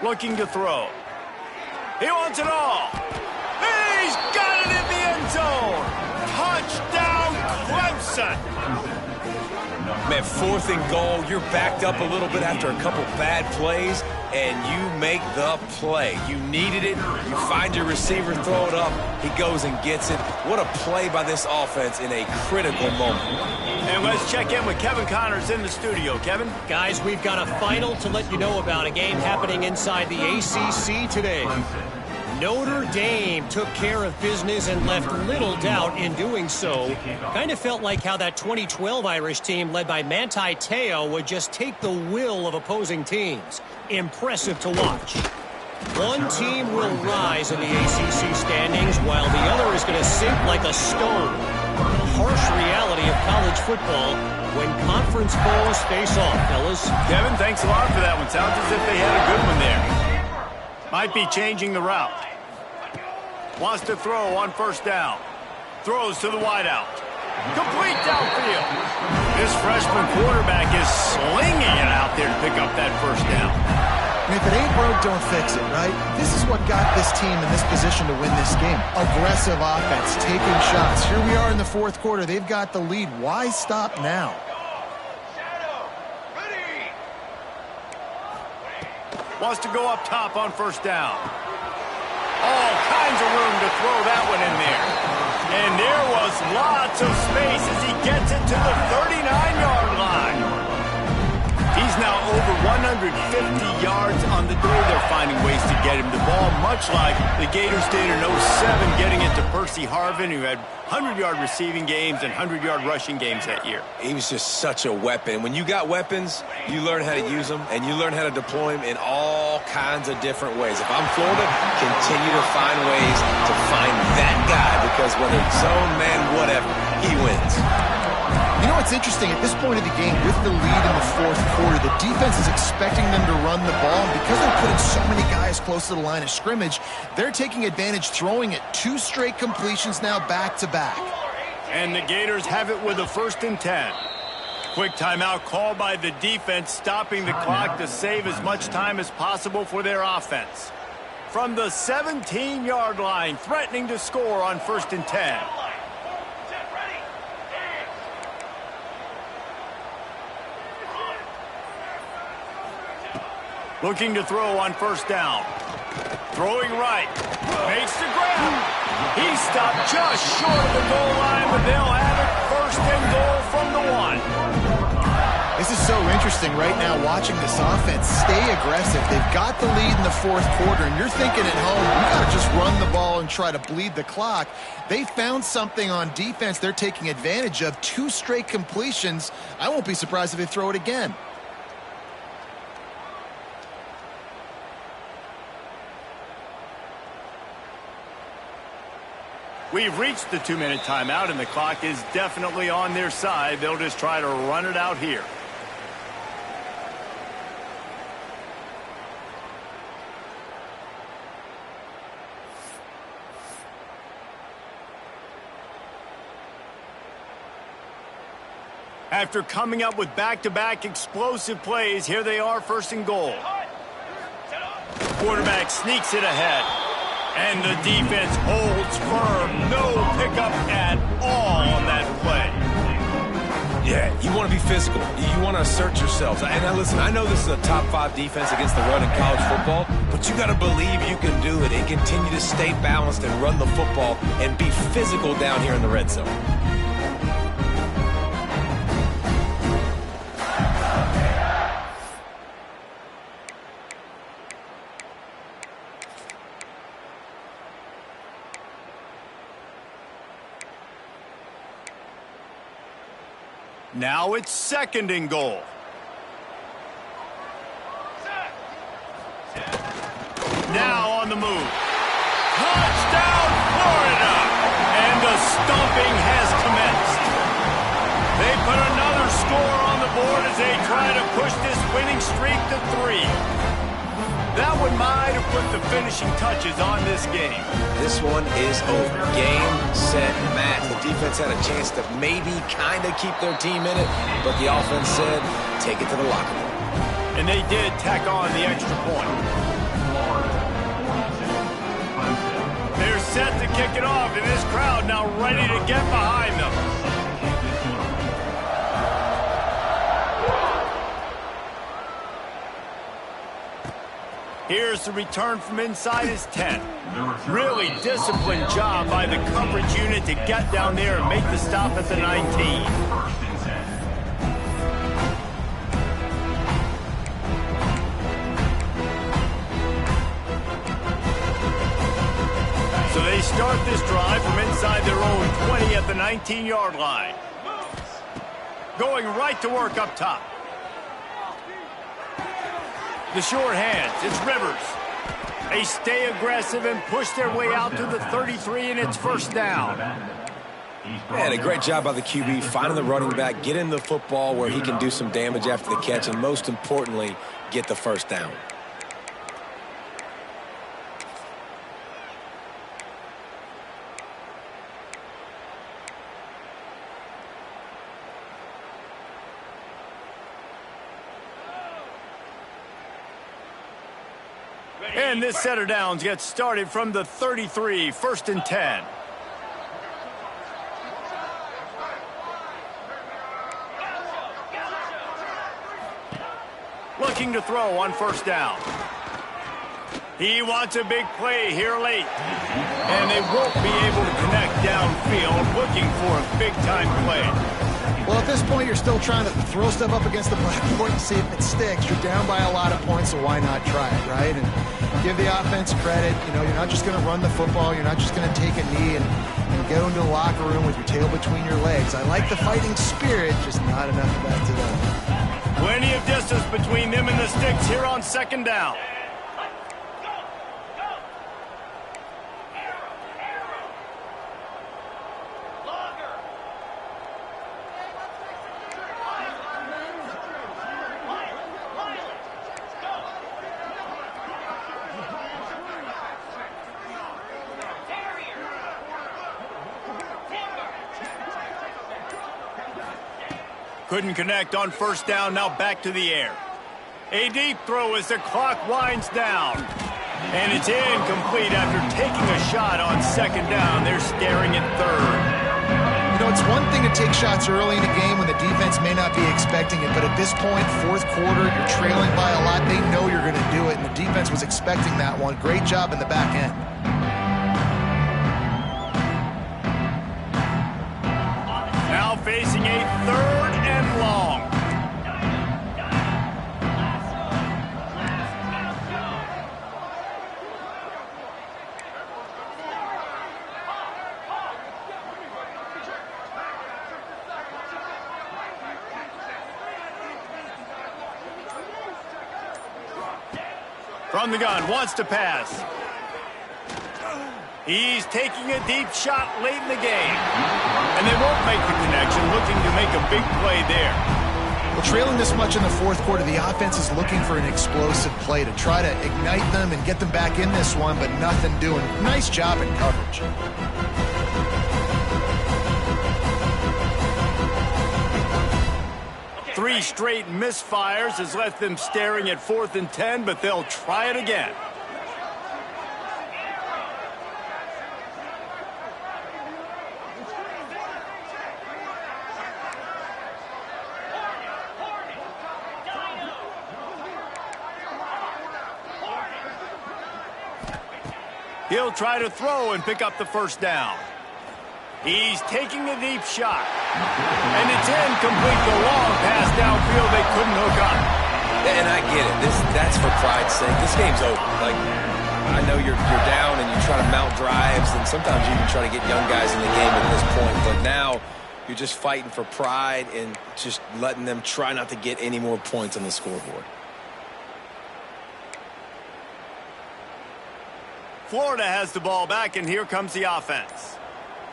Looking to throw. He wants it all. He's got it in the end zone. Touchdown, Clemson.
Man, 4th and goal, you're backed up a little bit after a couple bad plays, and you make the play. You needed it. You find your receiver, throw it up. He goes and gets it. What a play by this offense in a critical moment.
And let's check in with Kevin Connors in the studio. Kevin?
Guys, we've got a final to let you know about, a game happening inside the ACC today. Notre Dame took care of business and left little doubt in doing so. Kind of felt like how that 2012 Irish team led by Manti Te'o would just take the will of opposing teams. Impressive to watch. One team will rise in the ACC standings while the other is going to sink like a stone. The harsh reality of college football when conference foes face off, fellas.
Kevin, thanks a lot for that one. Sounds as if they had a good one there. Might be changing the route. Wants to throw on 1st down. Throws to the wideout. Complete downfield. This freshman quarterback is slinging it out there to pick up that 1st down.
And if it ain't broke, don't fix it, right? This is what got this team in this position to win this game. Aggressive offense, taking shots. Here we are in the 4th quarter. They've got the lead. Why stop now?
Wants to go up top on 1st down. All kinds of room to throw that one in there. And there was lots of space as he gets it to the 39-yard line. He's now over 150 yards on the day. They're finding ways to get him the ball, much like the Gators did in 07, getting it to Percy Harvin, who had 100-yard receiving games and 100-yard rushing games that year.
He was just such a weapon. When you got weapons, you learn how to use them, and you learn how to deploy them in all kinds of different ways. If I'm Florida, continue to find ways to find that guy, because whether it's zone, man, whatever, he wins.
You know what's it's interesting. At this point of the game, with the lead in the fourth quarter, the defense is expecting them to run the ball. And because they're putting so many guys close to the line of scrimmage, they're taking advantage, throwing it 2 straight completions now back-to-back.
And the Gators have it with a 1st and 10. Quick timeout called by the defense, stopping the clock to save as much time as possible for their offense. From the 17-yard line, threatening to score on 1st and 10. Looking to throw on 1st down. Throwing right. Makes the grab. He stopped just short of the goal line, but they'll have it 1st and goal from the 1.
This is so interesting right now watching this offense stay aggressive. They've got the lead in the fourth quarter, and you're thinking at home, we got to just run the ball and try to bleed the clock. They found something on defense they're taking advantage of. 2 straight completions. I won't be surprised if they throw it again.
We've reached the 2-minute timeout, and the clock is definitely on their side. They'll just try to run it out here. After coming up with back-to-back explosive plays, here they are, 1st and goal. Quarterback sneaks it ahead. And the defense holds firm. No pickup at all on that play.
Yeah, you want to be physical. You want to assert yourselves. And now listen, I know this is a top 5 defense against the run in college football, but you got to believe you can do it and continue to stay balanced and run the football and be physical down here in the red zone.
Now it's 2nd and goal. Now on the move. Touchdown, Florida! And the stomping has commenced. They put another score on the board as they try to push this winning streak to 3. That one might have put the finishing touches on this game.
This one is over. Game, set, match. The defense had a chance to maybe kind of keep their team in it, but the offense said, take it to the locker room.
And they did tack on the extra point. They're set to kick it off, and this crowd now ready to get behind them. Here's the return from inside his 10. Really disciplined job by the coverage unit to get down there and make the stop at the 19.
1st and 10.
So they start this drive from inside their own 20 at the 19-yard line. Going right to work up top. The short hands, it's Rivers. They stay aggressive and push their way out to the 33, and it's 1st down.
Man, a great job by the QB, finding the running back, getting the football where he can do some damage after the catch, and most importantly, get the 1st down.
And this set of downs gets started from the 33, 1st and 10. Looking to throw on 1st down. He wants a big play here late. And they won't be able to connect downfield, looking for a big-time play.
Well, at this point, you're still trying to throw stuff up against the blackboard and see if it sticks. You're down by a lot of points, so why not try it, right? And give the offense credit. You know, you're not just going to run the football. You're not just going to take a knee and go into the locker room with your tail between your legs. I like the fighting spirit, just not enough of that today.
Plenty of distance between them and the sticks here on 2nd down. Couldn't connect on first down, now back to the air. A deep throw as the clock winds down. And it's incomplete after taking a shot on second down. They're staring at third.
You know, it's one thing to take shots early in a game when the defense may not be expecting it, but at this point, fourth quarter, you're trailing by a lot. They know you're going to do it, and the defense was expecting that one. Great job in the back end.
Now facing a third and long. From the gun, wants to pass. He's taking a deep shot late in the game. And they won't make the connection, looking to make a big play there.
Well, trailing this much in the fourth quarter, the offense is looking for an explosive play to try to ignite them and get them back in this one, but nothing doing. Nice job in coverage.
Three straight misfires has left them staring at 4th and 10, but they'll try it again. He'll try to throw and pick up the first down. He's taking a deep shot. And it's incomplete. The long pass downfield they couldn't hook up.
And I get it. That's for pride's sake. This game's over. Like, I know you're down and you try to mount drives, and sometimes you even try to get young guys in the game at this point. But now you're just fighting for pride and just letting them try not to get any more points on the scoreboard.
Florida has the ball back, and here comes the offense.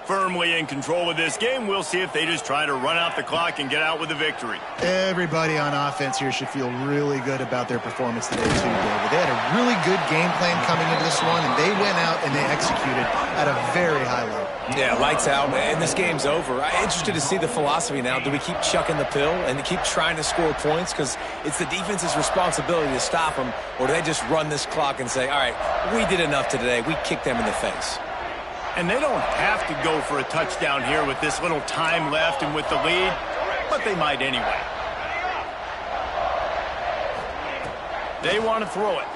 Firmly in control of this game. We'll see if they just try to run out the clock and get out with a victory.
Everybody on offense here should feel really good about their performance today, too, David. They had a really good game plan coming into this one, and they went out and they executed at a very high level.
Yeah, lights out, and this game's over. I'm interested to see the philosophy now. Do we keep chucking the pill and keep trying to score points because it's the defense's responsibility to stop them, or do they just run this clock and say, all right, we did enough today. We kicked them in the face.
And they don't have to go for a touchdown here with this little time left and with the lead, but they might anyway. They want to throw it.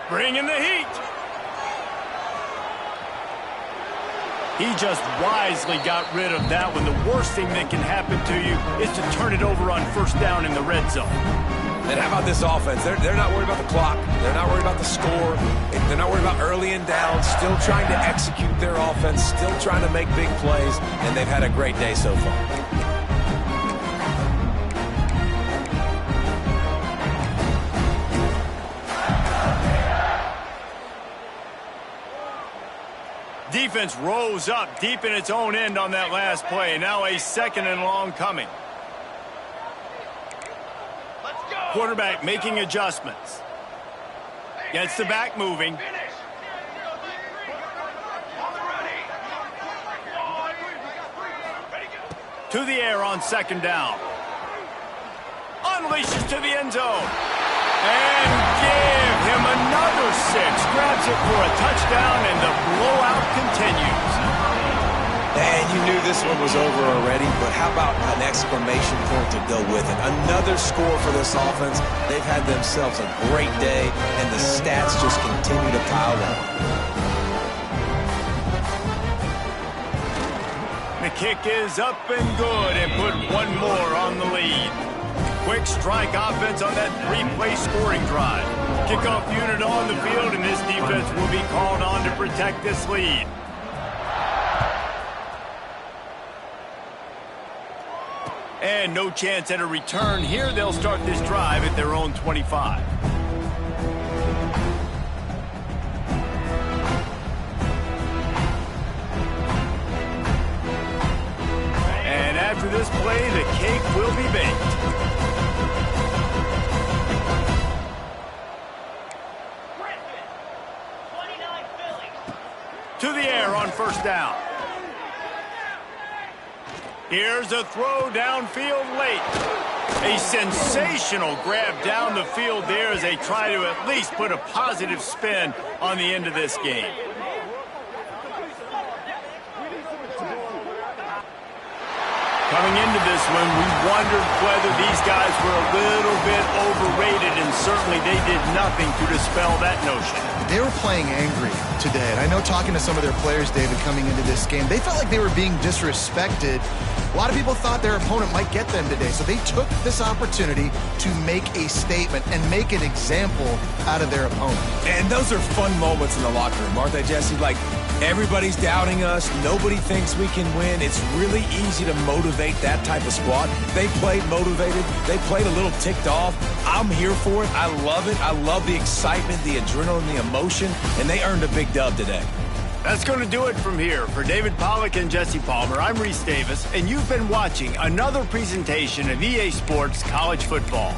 Bring in the heat. He just wisely got rid of that one. The worst thing that can happen to you is to turn it over on first down in the red zone.
And how about this offense? They're not worried about the clock. They're not worried about the score. They're not worried about early and down. Still trying to execute their offense. Still trying to make big plays. And they've had a great day so far.
Defense rose up deep in its own end on that last play. Now a second and long coming. Quarterback making adjustments. Gets the back moving. To the air on second down. Unleashes to the end zone. And give him another 6. Grabs it for a touchdown, and the blowout continues.
And you knew this one was over already, but how about an exclamation point to go with it? Another score for this offense. They've had themselves a great day, and the stats just continue to pile up.
The kick is up and good, and put one more on the lead. Quick strike offense on that 3-play scoring drive. Kickoff unit on the field, and this defense will be called on to protect this lead. And no chance at a return here. They'll start this drive at their own 25. And after this play, the cake will be baked. To the air on first down. Here's a throw downfield late. A sensational grab down the field there as they try to at least put a positive spin on the end of this game. Coming into this one, we wondered whether these guys were a little bit overrated, and certainly they did nothing to dispel that notion.
They were playing angry today, and I know talking to some of their players, David, coming into this game, they felt like they were being disrespected. A lot of people thought their opponent might get them today, so they took this opportunity to make a statement and make an example out of their opponent.
And those are fun moments in the locker room, aren't they, Jesse? Like, everybody's doubting us. Nobody thinks we can win. It's really easy to motivate that type of squad. They played motivated. They played a little ticked off. I'm here for it. I love it. I love the excitement, the adrenaline, the emotion, and they earned a big dub today.
That's going to do it from here. For David Pollack and Jesse Palmer, I'm Reese Davis, and you've been watching another presentation of EA Sports College Football.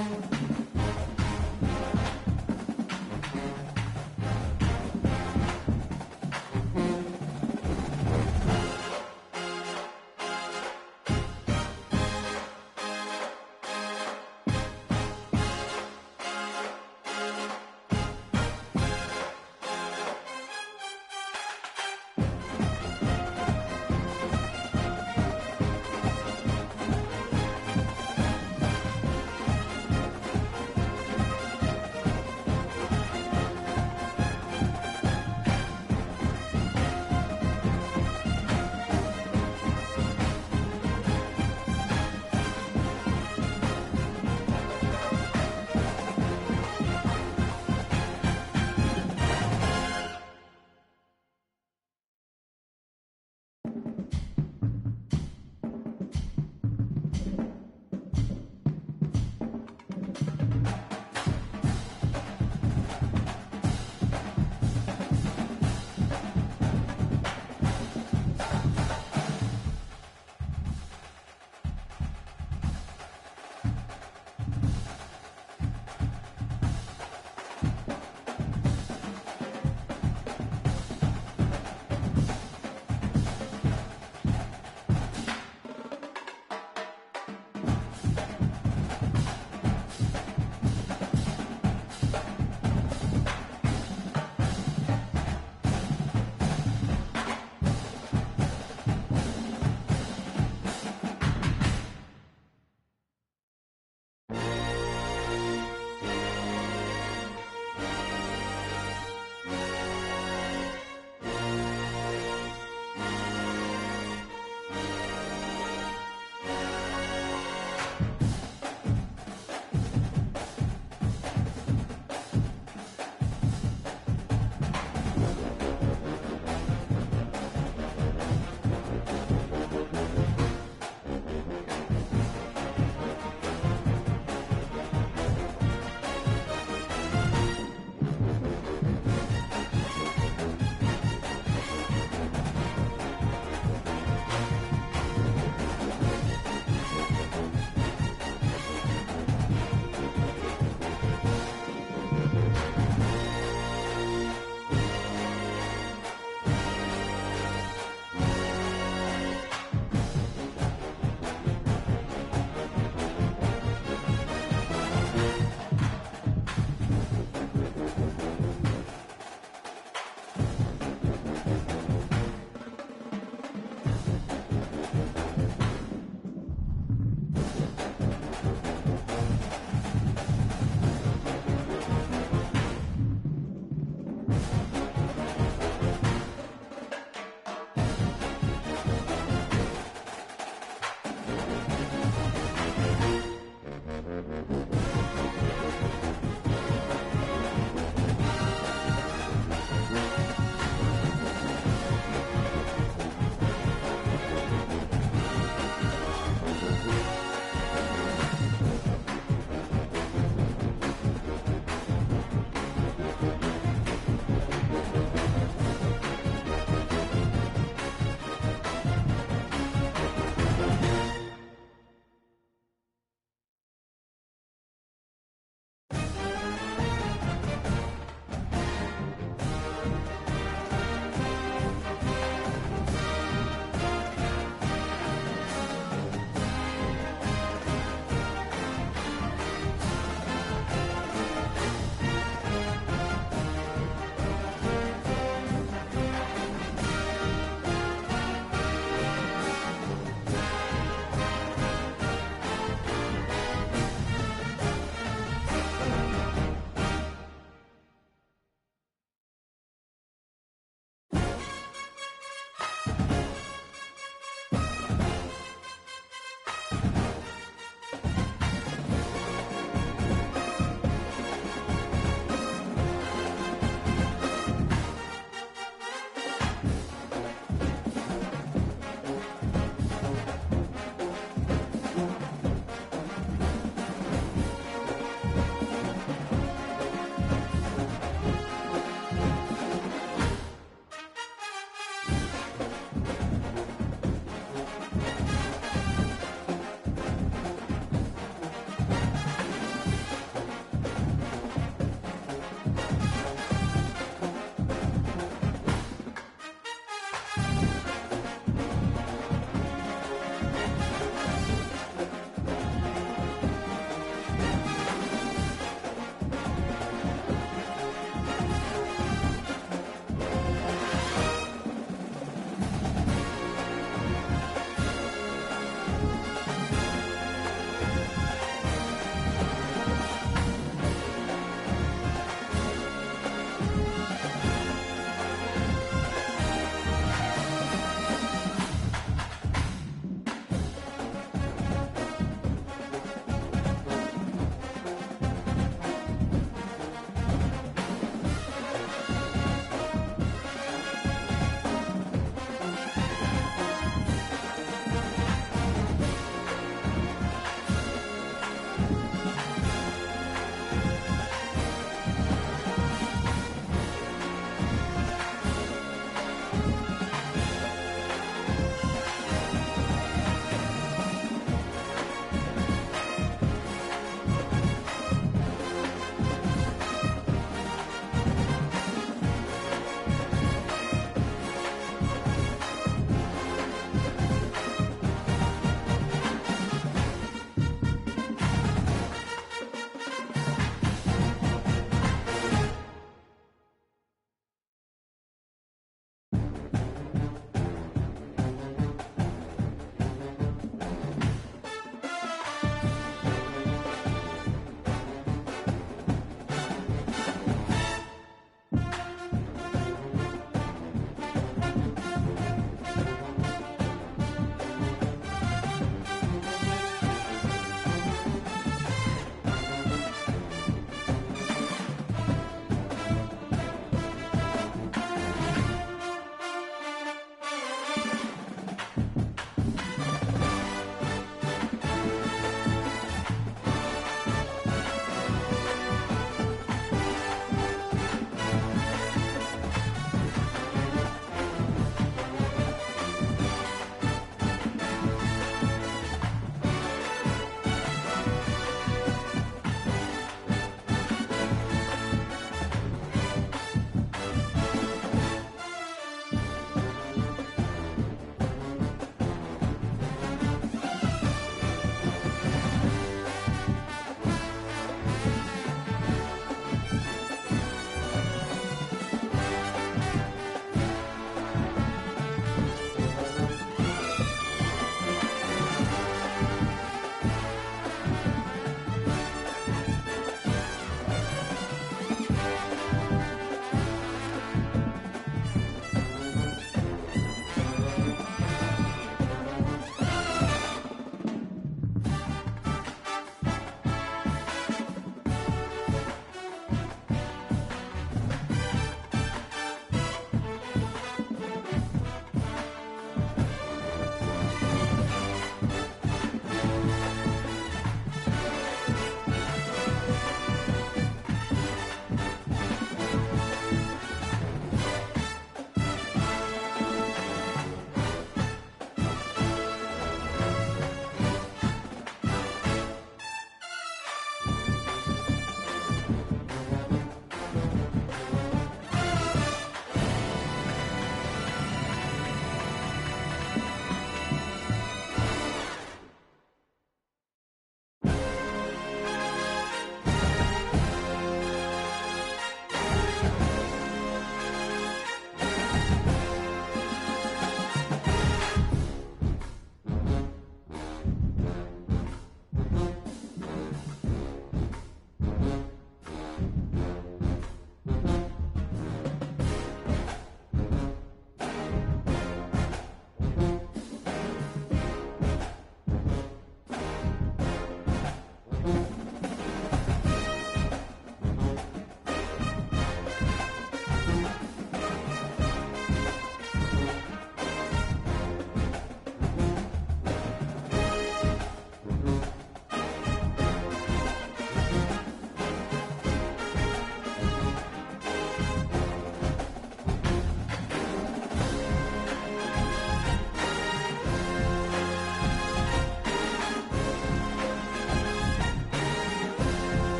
Clemson.